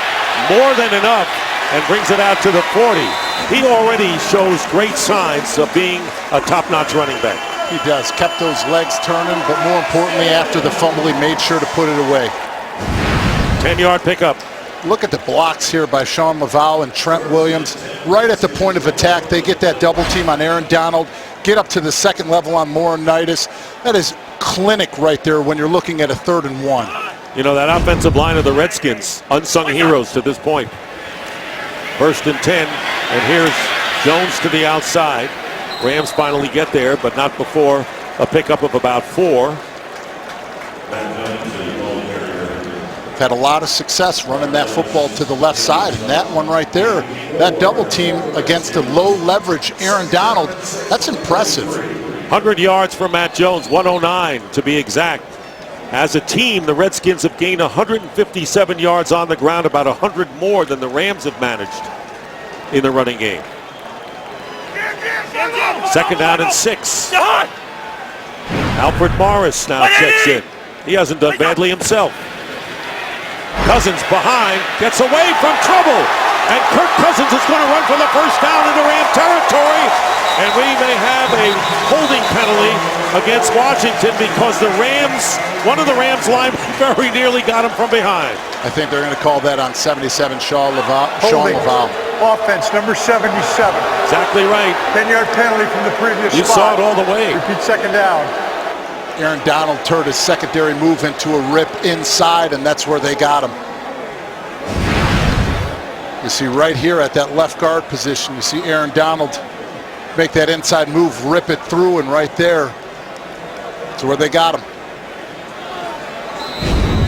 more than enough and brings it out to the 40. He already shows great signs of being a top-notch running back. He does. Kept those legs turning, but more importantly, after the fumble, he made sure to put it away. 10-yard pickup. Look at the blocks here by Sean Laval and Trent Williams. Right at the point of attack, they get that double team on Aaron Donald, get up to the second level on Laurinaitis. That is clinic right there when you're looking at a 3rd and 1. You know, that offensive line of the Redskins, unsung heroes to this point. First and 10, and here's Jones to the outside. Rams finally get there, but not before a pickup of about 4. Had a lot of success running that football to the left side, and that one right there, that double team against a low leverage Aaron Donald, that's impressive. 100 yards for Matt Jones, 109 to be exact. As a team, the Redskins have gained 157 yards on the ground, about 100 more than the Rams have managed in the running game. Second down and 6. Alfred Morris now checks in. He hasn't done badly himself. Cousins behind, gets away from trouble, and Kirk Cousins is going to run for the first down into Ram territory, and we may have a holding penalty against Washington because one of the Rams linemen very nearly got him from behind. I think they're going to call that on 77, Sean Laval. Offense, number 77. Exactly right. 10-yard penalty from the previous You saw it all the way. Repeat second down. Aaron Donald turned his secondary move into a rip inside, and that's where they got him. You see right here at that left guard position, you see Aaron Donald make that inside move, rip it through, and right there, that's where they got him.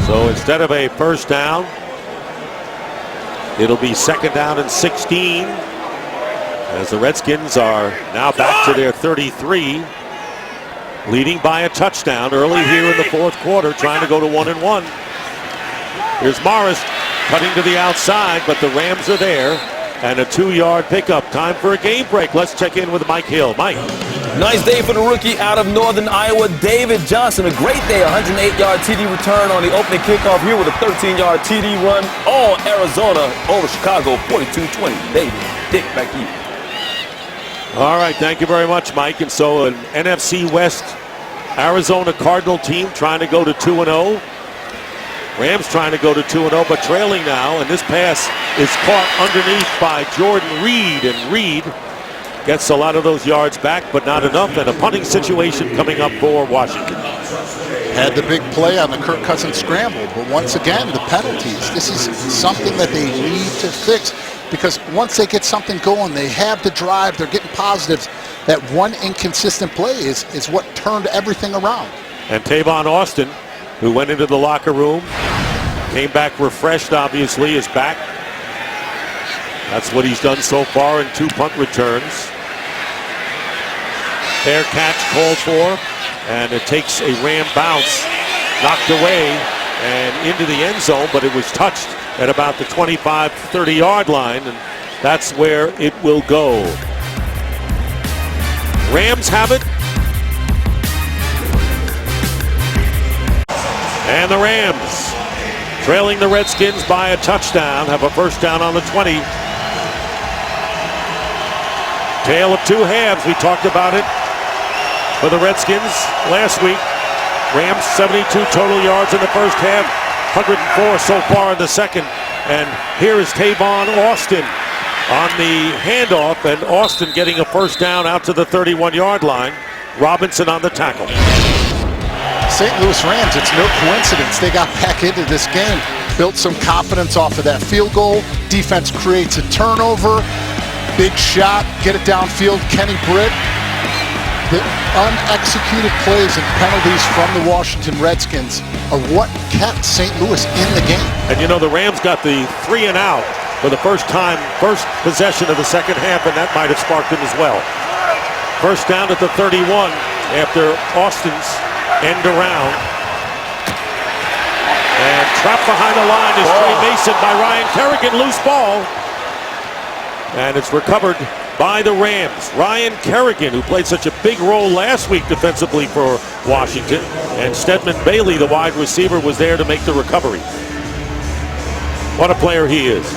So instead of a first down, it'll be second down and 16, as the Redskins are now back to their 33. Leading by a touchdown early here in the fourth quarter, trying to go to 1-1. Here's Morris cutting to the outside, but the Rams are there, and a 2-yard pickup. Time for a game break. Let's check in with Mike Hill. Mike. Nice day for the rookie out of Northern Iowa, David Johnson. A great day, 108-yard TD return on the opening kickoff here with a 13-yard TD run. All Arizona over Chicago, 42-20. David, Dick, back to you. All right, thank you very much, Mike. And so an NFC West Arizona Cardinal team trying to go to 2-0. Rams trying to go to 2-0, but trailing now, and this pass is caught underneath by Jordan Reed, and Reed gets a lot of those yards back, but not enough, and a punting situation coming up for Washington. Had the big play on the Kirk Cousins scramble, but once again, the penalties. This is something that they need to fix, because once they get something going, they have the drive, they're getting positives. That one inconsistent play is what turned everything around. And Tavon Austin, who went into the locker room, came back refreshed, obviously, is back. That's what he's done so far in 2 punt returns. Fair catch called for, and it takes a Ram bounce, knocked away and into the end zone, but it was touched at about the 25, 30-yard line, and that's where it will go. Rams have it. And the Rams, trailing the Redskins by a touchdown, have a first down on the 20. Tale of two halves. We talked about it for the Redskins last week. Rams 72 total yards in the first half, 104 so far in the second. And here is Tavon Austin on the handoff, and Austin getting a first down out to the 31-yard line. Robinson on the tackle. St. Louis Rams, it's no coincidence. They got back into this game, built some confidence off of that field goal. Defense creates a turnover. Big shot, get it downfield. Kenny Britt. The unexecuted plays and penalties from the Washington Redskins are what kept St. Louis in the game. And you know, the Rams got the 3 and out for the first time, first possession of the second half, and that might have sparked them as well. First down at the 31 after Austin's end around. And trapped behind the line is Trey Mason by Ryan Kerrigan. Loose ball. And it's recovered by the Rams. Ryan Kerrigan, who played such a big role last week defensively for Washington. And Stedman Bailey, the wide receiver, was there to make the recovery. What a player he is.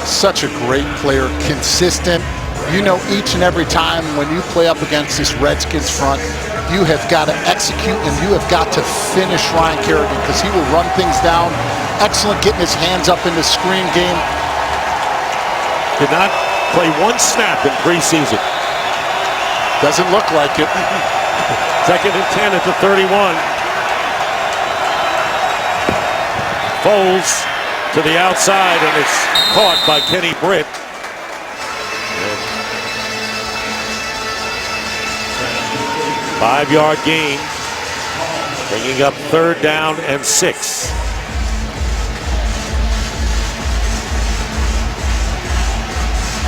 Such a great player, consistent. You know, each and every time when you play up against this Redskins front, you have got to execute and you have got to finish Ryan Kerrigan, because he will run things down. Excellent getting his hands up in the screen game. Did not play one snap in preseason. Doesn't look like it. Second and 10 at the 31. Foles to the outside, and it's caught by Kenny Britt. 5-yard gain, bringing up 3rd down and 6.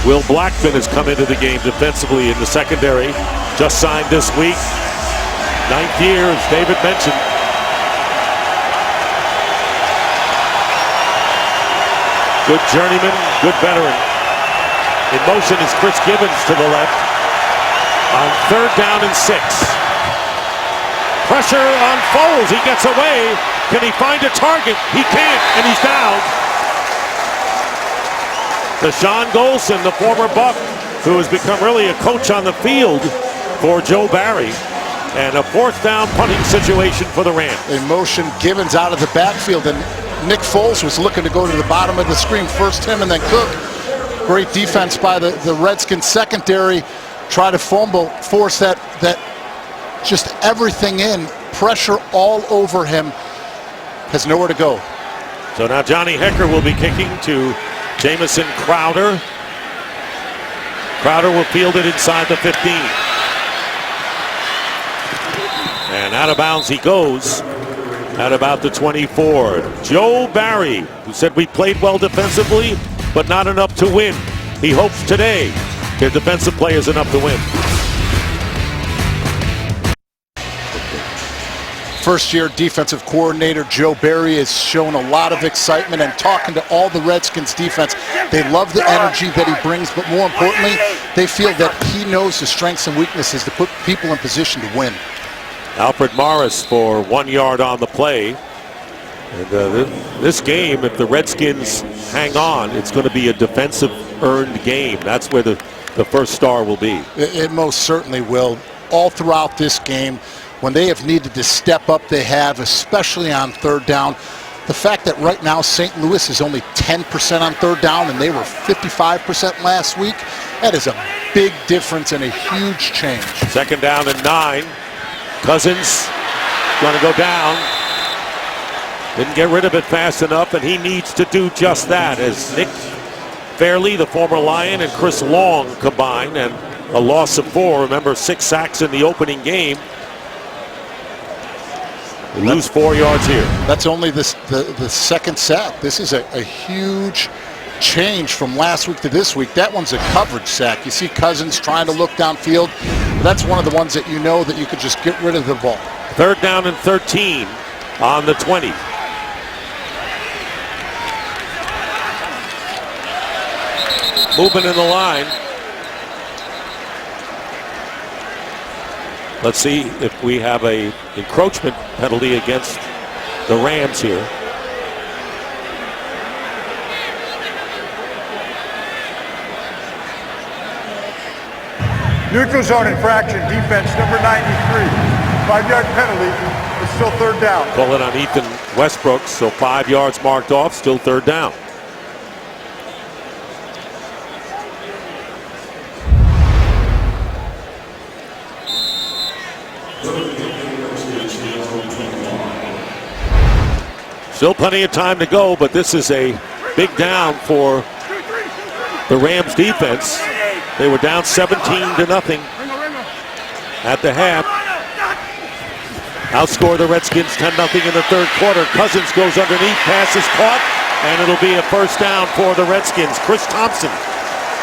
Will Blackman has come into the game defensively in the secondary. Just signed this week. 9th year, as David mentioned. Good journeyman, good veteran. In motion is Chris Gibbons to the left. On 3rd down and 6. Pressure on Foles. He gets away. Can he find a target? He can't, and he's down. Deshaun Golson, the former Buck, who has become really a coach on the field for Joe Barry. And a 4th down punting situation for the Rams. In motion, Gibbons out of the backfield, and Nick Foles was looking to go to the bottom of the screen. First him and then Cook. Great defense by the Redskins secondary. Try to fumble, force that just everything in. Pressure all over him. Has nowhere to go. So now Johnny Hecker will be kicking to Jamison Crowder. Crowder will field it inside the 15. And out of bounds he goes at about the 24. Joe Barry, who said we played well defensively, but not enough to win. He hopes today their defensive play is enough to win. First-year defensive coordinator Joe Barry has shown a lot of excitement, and talking to all the Redskins defense, they love the energy that he brings, but more importantly, they feel that he knows the strengths and weaknesses to put people in position to win. Alfred Morris for 1 yard on the play. And this game, if the Redskins hang on, it's going to be a defensive earned game. That's where the first star will be. It most certainly will. All throughout this game, when they have needed to step up, they have, especially on third down. The fact that right now St. Louis is only 10% on third down and they were 55% last week, that is a big difference and a huge change. 2nd down and 9. Cousins going to go down. Didn't get rid of it fast enough, and he needs to do just that as Nick Fairley, the former Lion, and Chris Long combined, and a loss of 4. Remember, 6 sacks in the opening game. They lose 4 yards here. That's only the second sack. This is a huge change from last week to this week. That one's a coverage sack. You see Cousins trying to look downfield. That's one of the ones that you know that you could just get rid of the ball. 3rd down and 13 on the 20. Movement in the line. Let's see if we have a encroachment penalty against the Rams here. Neutral zone infraction, defense number 93. 5-yard penalty. It's still 3rd down. Call it on Ethan Westbrook, so 5 yards marked off, still 3rd down. Still plenty of time to go, but this is a big down for the Rams defense. They were down 17-0 at the half. Outscore the Redskins 10-0 in the 3rd quarter. Cousins goes underneath, pass is caught, and it'll be a 1st down for the Redskins. Chris Thompson,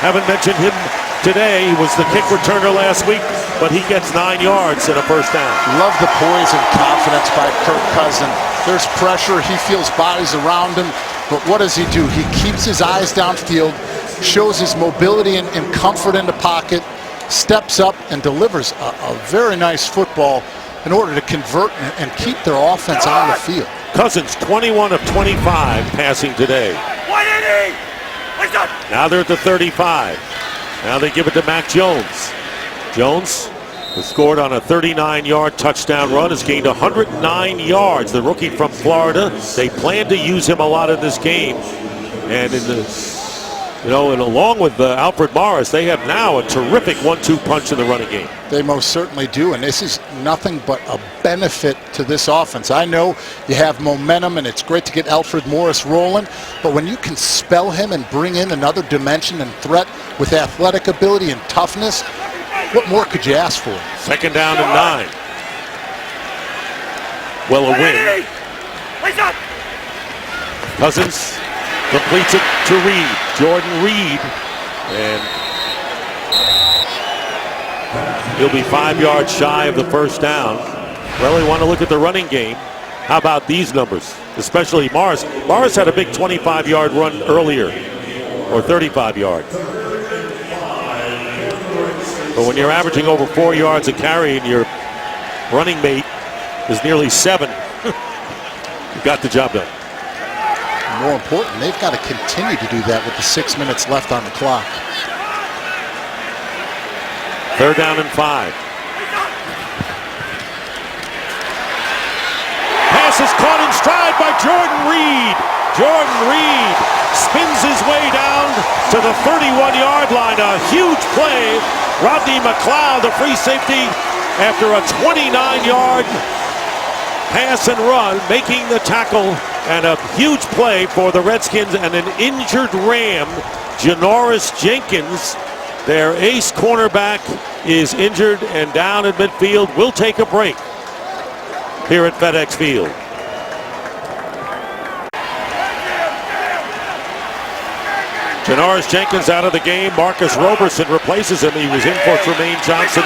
haven't mentioned him today. He was the kick returner last week, but he gets 9 yards and a 1st down. Love the poise and confidence by Kirk Cousins. There's pressure, he feels bodies around him, but what does he do? He keeps his eyes downfield, shows his mobility and comfort in the pocket, steps up and delivers a very nice football in order to convert and keep their offense on the field. Cousins 21 of 25 passing today. Now they're at the 35. Now they give it to Mac Jones. Jones has scored on a 39-yard touchdown run, has gained 109 yards. The rookie from Florida. They plan to use him a lot in this game. And in the, and along with Alfred Morris, they have now a terrific 1-2 punch in the running game. They most certainly do, and this is nothing but a benefit to this offense. I know you have momentum, and it's great to get Alfred Morris rolling, but when you can spell him and bring in another dimension and threat with athletic ability and toughness, what more could you ask for? 2nd down and 9. Well, a win. Cousins completes it to Reed. Jordan Reed. And he'll be 5 yards shy of the 1st down. Well, we want to look at the running game. How about these numbers? Especially Morris. Morris had a big 25-yard run earlier, or 35-yard. But when you're averaging over 4 yards a carry and your running mate is nearly 7, you got the job done. More important, they've got to continue to do that with the 6 minutes left on the clock. 3rd down and 5. Pass is caught in stride by Jordan Reed. Jordan Reed spins his way down to the 31-yard line. A huge play. Rodney McLeod, the free safety, after a 29-yard pass and run, making the tackle, and a huge play for the Redskins, and an injured Ram, Janoris Jenkins. Their ace cornerback is injured and down at midfield. We'll take a break here at FedEx Field. Janoris Jenkins out of the game. Marcus Roberson replaces him. He was in for Tremaine Johnson,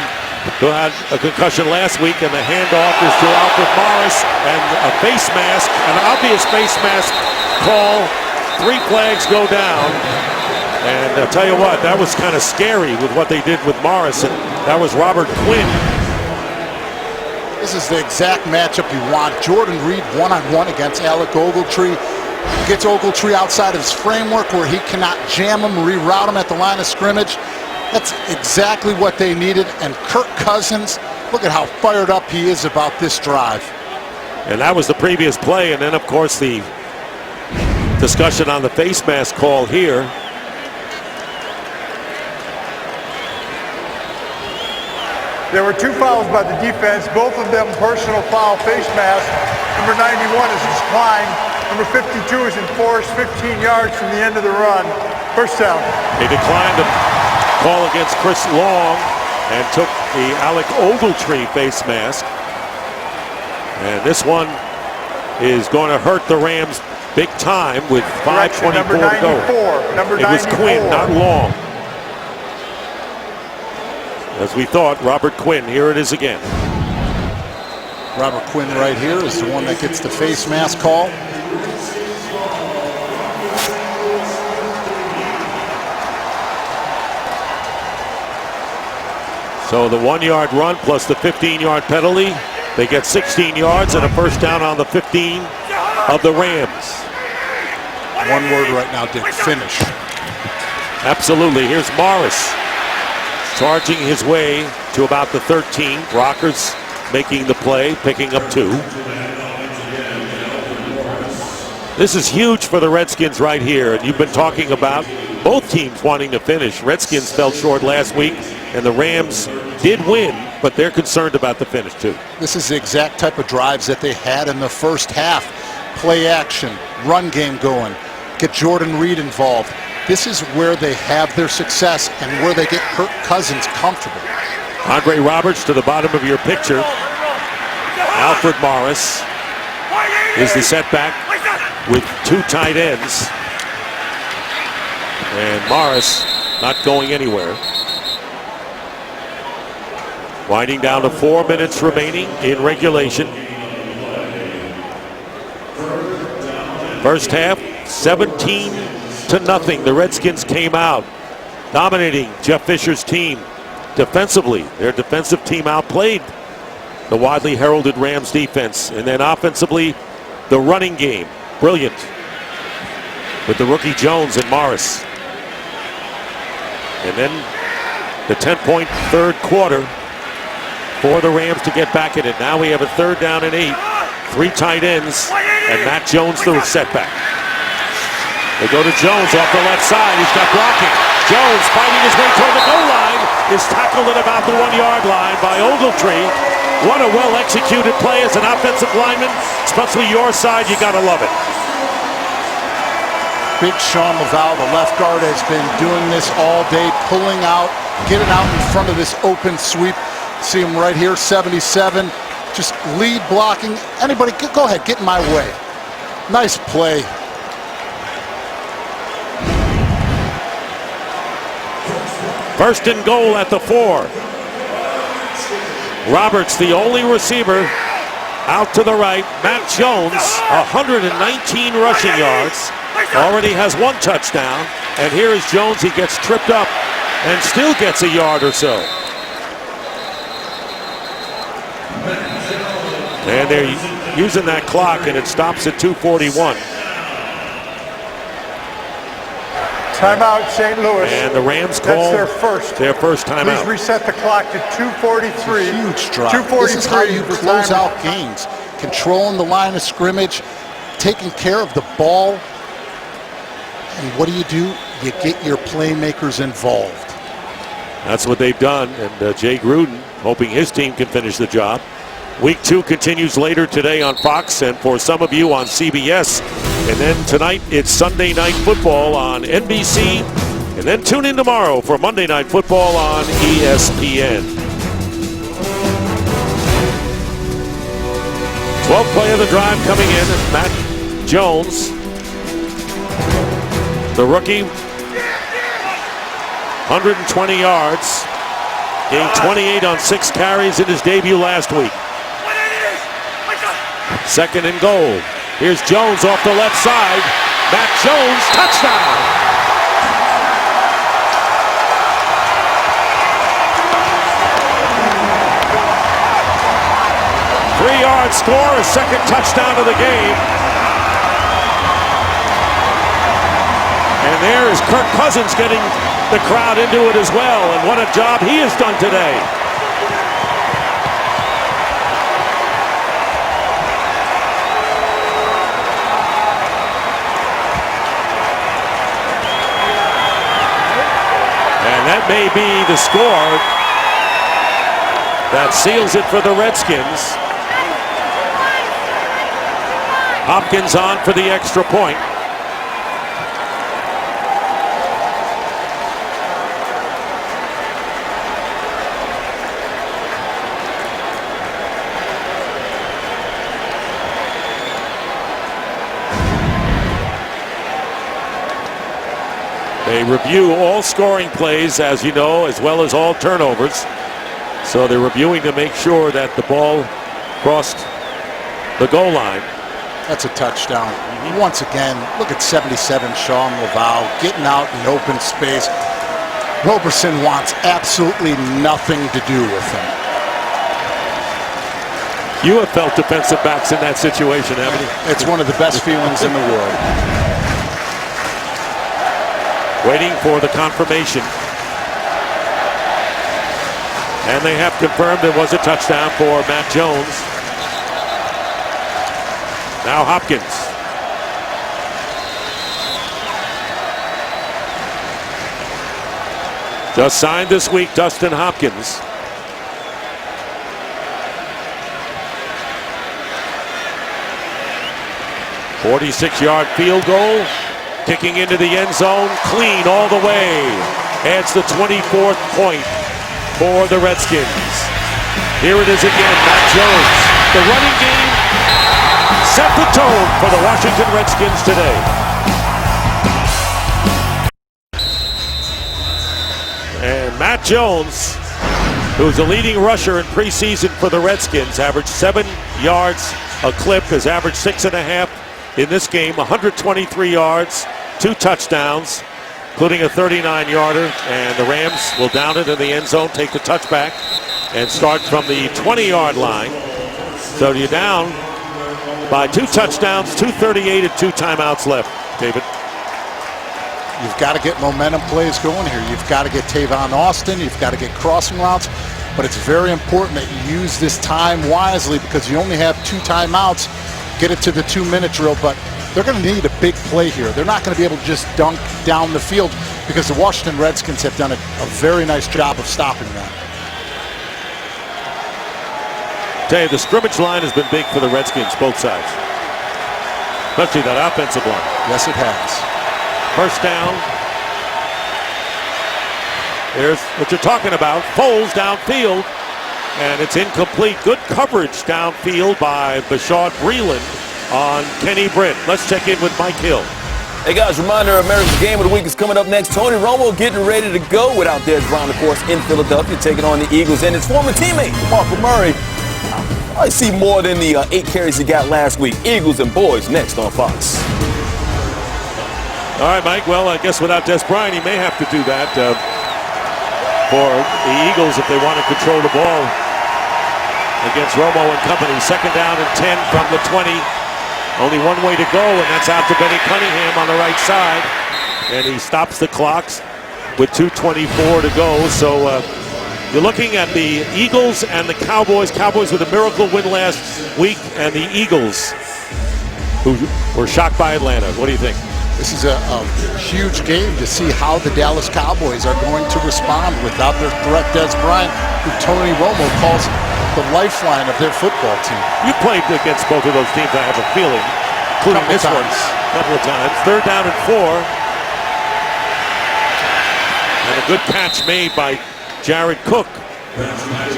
who had a concussion last week, and the handoff is to Alfred Morris, and a face mask, an obvious face mask call. 3 flags go down. And I'll tell you what, that was kind of scary with what they did with Morris, and that was Robert Quinn. This is the exact matchup you want. Jordan Reed one-on-one against Alec Ogletree. Gets Ogletree outside of his framework where he cannot jam him, reroute him at the line of scrimmage. That's exactly what they needed. And Kirk Cousins, Look at how fired up he is about this drive. And that was the previous play. And then, of course, the discussion on the face mask call here. There were 2 fouls by the defense, both of them personal foul face mask. Number 91 is declined. Number 52 is enforced 15 yards from the end of the run. First down. They declined the call against Chris Long and took the Alec Ogletree face mask. And this one is going to hurt the Rams big time with 5:24 to go. Number 94. It was Quinn, not Long. As we thought, Robert Quinn. Here it is again. Robert Quinn right here is the one that gets the face mask call. So the 1-yard run plus the 15-yard penalty. They get 16 yards and a first down on the 15 of the Rams. One word right now, Dick, finish. Absolutely. Here's Morris charging his way to about the 13. Rockers making the play, picking up 2. This is huge for the Redskins right here. And you've been talking about both teams wanting to finish. Redskins fell short last week, and the Rams did win, but they're concerned about the finish too. This is the exact type of drives that they had in the first half. Play action, run game going, get Jordan Reed involved. This is where they have their success and where they get Kirk Cousins comfortable. Andre Roberts to the bottom of your picture. Alfred Morris is the setback with 2 tight ends. And Morris not going anywhere. Winding down to 4 minutes remaining in regulation. First half, 17-0. The Redskins came out, dominating Jeff Fisher's team defensively. Their defensive team outplayed the widely heralded Rams defense. And then offensively, the running game, brilliant, with the rookie Jones and Morris. And then the 10-point third quarter for the Rams to get back in it. Now we have a 3rd down and 8. 3 tight ends, and Matt Jones the setback. They go to Jones off the left side. He's got blocking. Jones fighting his way toward the goal line is tackled at about the 1-yard line by Ogletree. What a well-executed play as an offensive lineman, especially your side. You got to love it. Big Sean Laval, the left guard, has been doing this all day, pulling out, getting out in front of this open sweep. See him right here, 77. Just lead blocking. Anybody, go ahead, get in my way. Nice play. First and goal at the 4. Roberts, the only receiver, out to the right. Matt Jones, 119 rushing yards. Already has 1 touchdown. And here is Jones. He gets tripped up and still gets a yard or so. And they're using that clock, and it stops at 2:41. Timeout, St. Louis. And the Rams call their first timeout. Please reset the clock to 2:43. Huge drive. 2:43. This is how you close out games. Controlling the line of scrimmage, taking care of the ball. And what do? You get your playmakers involved. That's what they've done. And Jay Gruden hoping his team can finish the job. Week 2 continues later today on Fox, and for some of you on CBS. And then tonight it's Sunday Night Football on NBC. And then tune in tomorrow for Monday Night Football on ESPN. 12th play of the drive coming in is Matt Jones, the rookie. 120 yards, gained 28 on 6 carries in his debut last week. 2nd and goal. Here's Jones off the left side. Matt Jones, touchdown! Three-yard score, a 2nd touchdown of the game. And there is Kirk Cousins getting the crowd into it as well. And what a job he has done today. that may be the score that seals it for the Redskins. Hopkins on for the extra point. They review all scoring plays, as you know, as well as all turnovers. So they're reviewing to make sure that the ball crossed the goal line. That's a touchdown. Once again, look at 77 Sean Laval getting out in open space. Roberson wants absolutely nothing to do with him. You have felt defensive backs in that situation, haven't you? It's one of the best feelings in the world. Waiting for the confirmation. And they have confirmed it was a touchdown for Matt Jones. Now Hopkins. Just signed this week, Dustin Hopkins. .46-yard field goal. Kicking into the end zone, clean all the way. Adds the 24th point for the Redskins. Here it is again, Matt Jones. The running game set the tone for the Washington Redskins today. And Matt Jones, who's a leading rusher in preseason for the Redskins, averaged 7 yards a clip, has averaged 6.5 in this game, 123 yards, 2 touchdowns, including a 39-yarder, and the Rams will down it in the end zone, take the touchback, and start from the 20-yard line. So you're down by 2 touchdowns, 2:38 and 2 timeouts left, David. You've got to get momentum plays going here. You've got to get Tavon Austin. You've got to get crossing routes. But it's very important that you use this time wisely because you only have 2 timeouts. Get it to the 2-minute drill, but they're going to need a big play here. They're not going to be able to just dunk down the field because the Washington Redskins have done a very nice job of stopping that. Tell you, the scrimmage line has been big for the Redskins, both sides. Especially that offensive line. Yes, it has. First down. There's what you're talking about. Foles downfield. And it's incomplete. Good coverage downfield by Bashaud Breeland on Kenny Britt. Let's check in with Mike Hill. Hey guys, reminder, America's Game of the Week is coming up next. Tony Romo getting ready to go without Des Bryant, of course, in Philadelphia, taking on the Eagles and his former teammate, Marco Murray. I see more than the 8 carries he got last week. Eagles and boys next on Fox. All right, Mike. Well, I guess without Des Bryant, he may have to do that for the Eagles if they want to control the ball against Romo and company. Second down and 10 from the 20. Only one way to go, and that's out to Benny Cunningham on the right side. And he stops the clocks with 2:24 to go. So you're looking at the Eagles and the Cowboys. Cowboys with a miracle win last week, and the Eagles, who were shocked by Atlanta. What do you think? This is a huge game to see how the Dallas Cowboys are going to respond without their threat, Des Bryant, who Tony Romo calls the lifeline of their football team. You played against both of those teams, I have a feeling, including this one a couple of times. Third down and 4. And a good catch made by Jared Cook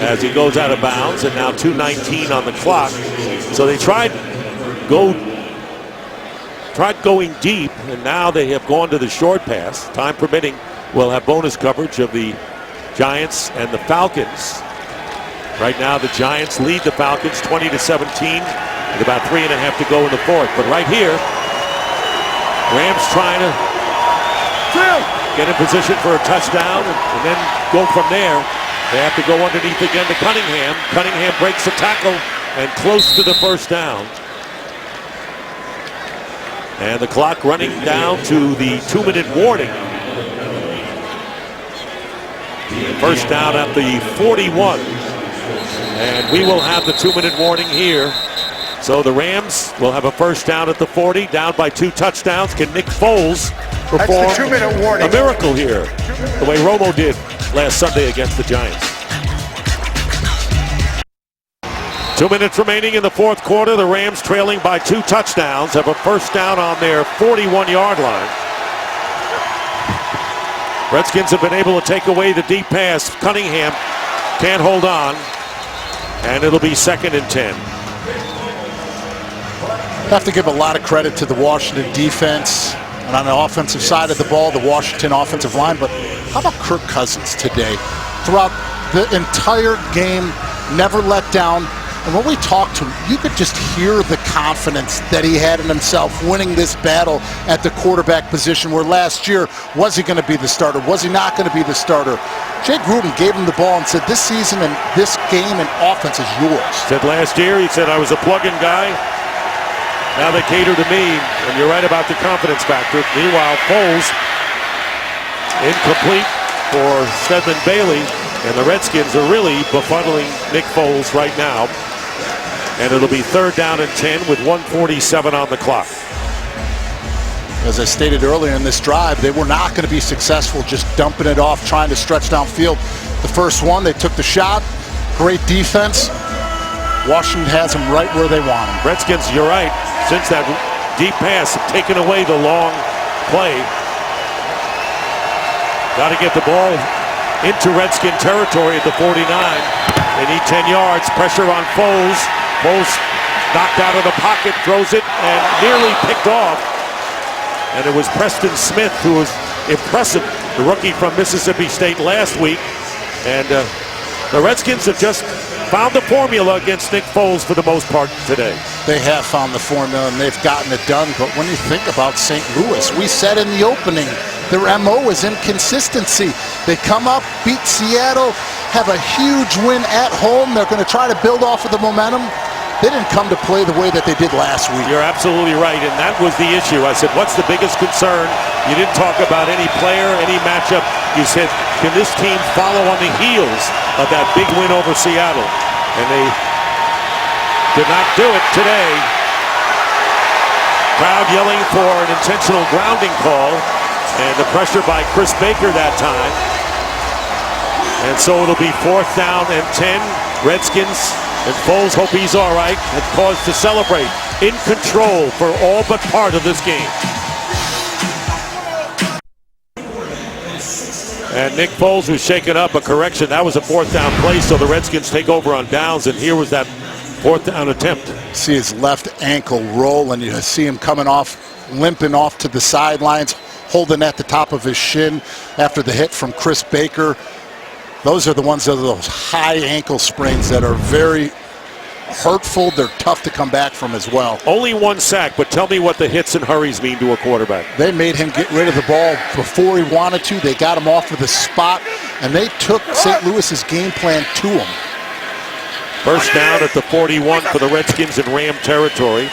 as he goes out of bounds, and now 2:19 on the clock. So they tried going deep, and now they have gone to the short pass. Time permitting, we'll have bonus coverage of the Giants and the Falcons. Right now, the Giants lead the Falcons 20-17, with about 3.5 to go in the fourth. But right here, Rams trying to get in position for a touchdown and then go from there. They have to go underneath again to Cunningham. Cunningham breaks the tackle and close to the first down. And the clock running down to the 2-minute warning. First down at the 41. And we will have the 2-minute warning here. So the Rams will have a first down at the 40, down by 2 touchdowns. Can Nick Foles perform That's the 2-minute warning. a miracle here, the way Romo did last Sunday against the Giants. 2 minutes remaining in the fourth quarter. The Rams trailing by 2 touchdowns, have a first down on their 41-yard line. Redskins have been able to take away the deep pass. Cunningham can't hold on, and it'll be 2nd and 10. Have to give a lot of credit to the Washington defense, and on the offensive side of the ball, the Washington offensive line. But how about Kirk Cousins today? Throughout the entire game, never let down. And when we talked to him, you could just hear the confidence that he had in himself winning this battle at the quarterback position, where last year, was he going to be the starter? Was he not going to be the starter? Jay Gruden gave him the ball and said, this season and this game and offense is yours. Said last year, he said, I was a plug-in guy. Now they cater to me, and you're right about the confidence factor. Meanwhile, Foles, incomplete for Stedman Bailey, and the Redskins are really befuddling Nick Foles right now. And it'll be 3rd down and 10 with 1:47 on the clock. As I stated earlier in this drive, they were not going to be successful just dumping it off, trying to stretch downfield. The first one, they took the shot. Great defense. Washington has them right where they want them. Redskins, you're right. Since that deep pass, have taken away the long play. Got to get the ball into Redskin territory at the 49. They need 10 yards. Pressure on Foles. Foles knocked out of the pocket, throws it, and nearly picked off. And it was Preston Smith who was impressive, the rookie from Mississippi State last week. And the Redskins have just found the formula against Nick Foles for the most part today. They have found the formula, and they've gotten it done. But when you think about St. Louis, we said in the opening, their MO is inconsistency. They come up, beat Seattle, have a huge win at home. They're going to try to build off of the momentum. They didn't come to play the way that they did last week. You're absolutely right, and that was the issue. I said, what's the biggest concern? You didn't talk about any player, any matchup. You said, can this team follow on the heels of that big win over Seattle? And they did not do it today. Crowd yelling for an intentional grounding call, and the pressure by Chris Baker that time. And so it'll be 4th down and 10. Redskins and Foles hope he's all right. Have cause to celebrate. In control for all but part of this game. And Nick Foles was shaken up. A correction. That was a 4th down play, so the Redskins take over on downs. And here was that 4th down attempt. See his left ankle roll, and you see him coming off, limping off to the sidelines, holding at the top of his shin after the hit from Chris Baker. Those are the ones that are those high ankle sprains that are very hurtful. They're tough to come back from as well. Only 1 sack, but tell me what the hits and hurries mean to a quarterback. They made him get rid of the ball before he wanted to. They got him off of the spot, and they took St. Louis's game plan to him. First down at the 41 for the Redskins in Ram territory.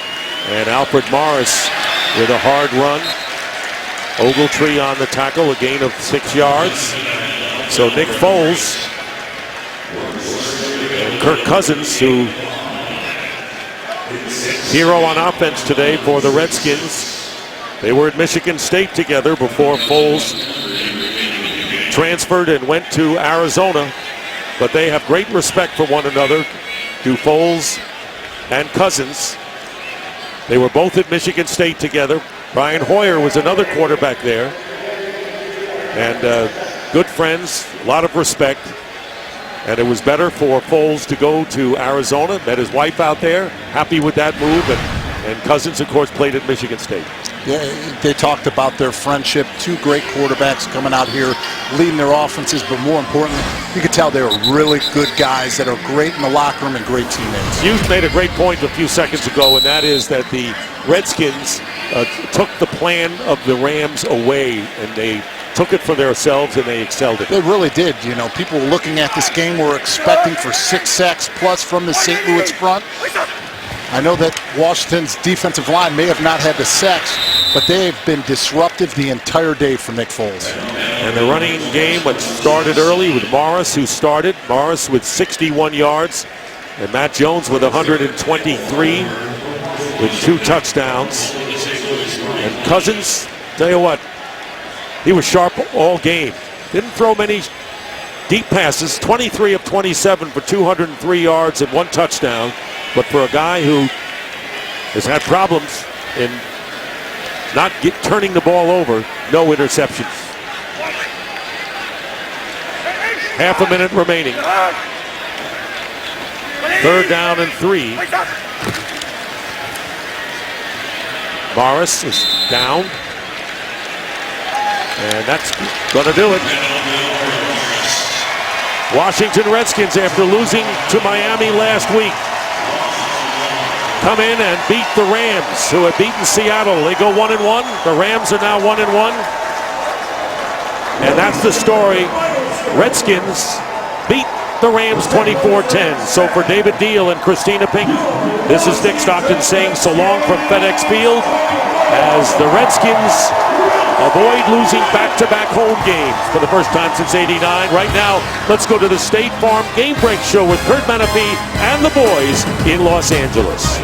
And Alfred Morris with a hard run. Ogletree on the tackle, a gain of 6 yards. So Nick Foles and Kirk Cousins, who hero on offense today for the Redskins. They were at Michigan State together before Foles transferred and went to Arizona. But they have great respect for one another, to Foles and Cousins. They were both at Michigan State together. Brian Hoyer was another quarterback there. And good friends, a lot of respect. And it was better for Foles to go to Arizona, met his wife out there, happy with that move. And Cousins, of course, played at Michigan State. Yeah, they talked about their friendship. 2 great quarterbacks coming out here, leading their offenses, but more importantly, you could tell they were really good guys that are great in the locker room and great teammates. You made a great point a few seconds ago, and that is that the Redskins took the plan of the Rams away, and they took it for themselves, and they excelled it. They really did. You know, people looking at this game were expecting for 6 sacks plus from the St. Louis front. I know that Washington's defensive line may have not had the sacks, but they have been disruptive the entire day for Nick Foles. And the running game, which started early with Morris, who started. Morris with 61 yards, and Matt Jones with 123 with 2 touchdowns. And Cousins, tell you what, he was sharp all game. Didn't throw many deep passes, 23 of 27 for 203 yards and 1 touchdown. But for a guy who has had problems in not turning the ball over, no interceptions. Half a minute remaining. 3rd down and 3. Morris is down. And that's going to do it. Washington Redskins, after losing to Miami last week, come in and beat the Rams, who had beaten Seattle. They go 1-1. The Rams are now 1-1. And that's the story. Redskins beat the Rams 24-10. So for David Deal and Christina Pink, this is Dick Stockton saying so long from FedEx Field as the Redskins avoid losing back-to-back home games for the first time since '89. Right now, let's go to the State Farm Game Break Show with Kurt Menefee and the boys in Los Angeles.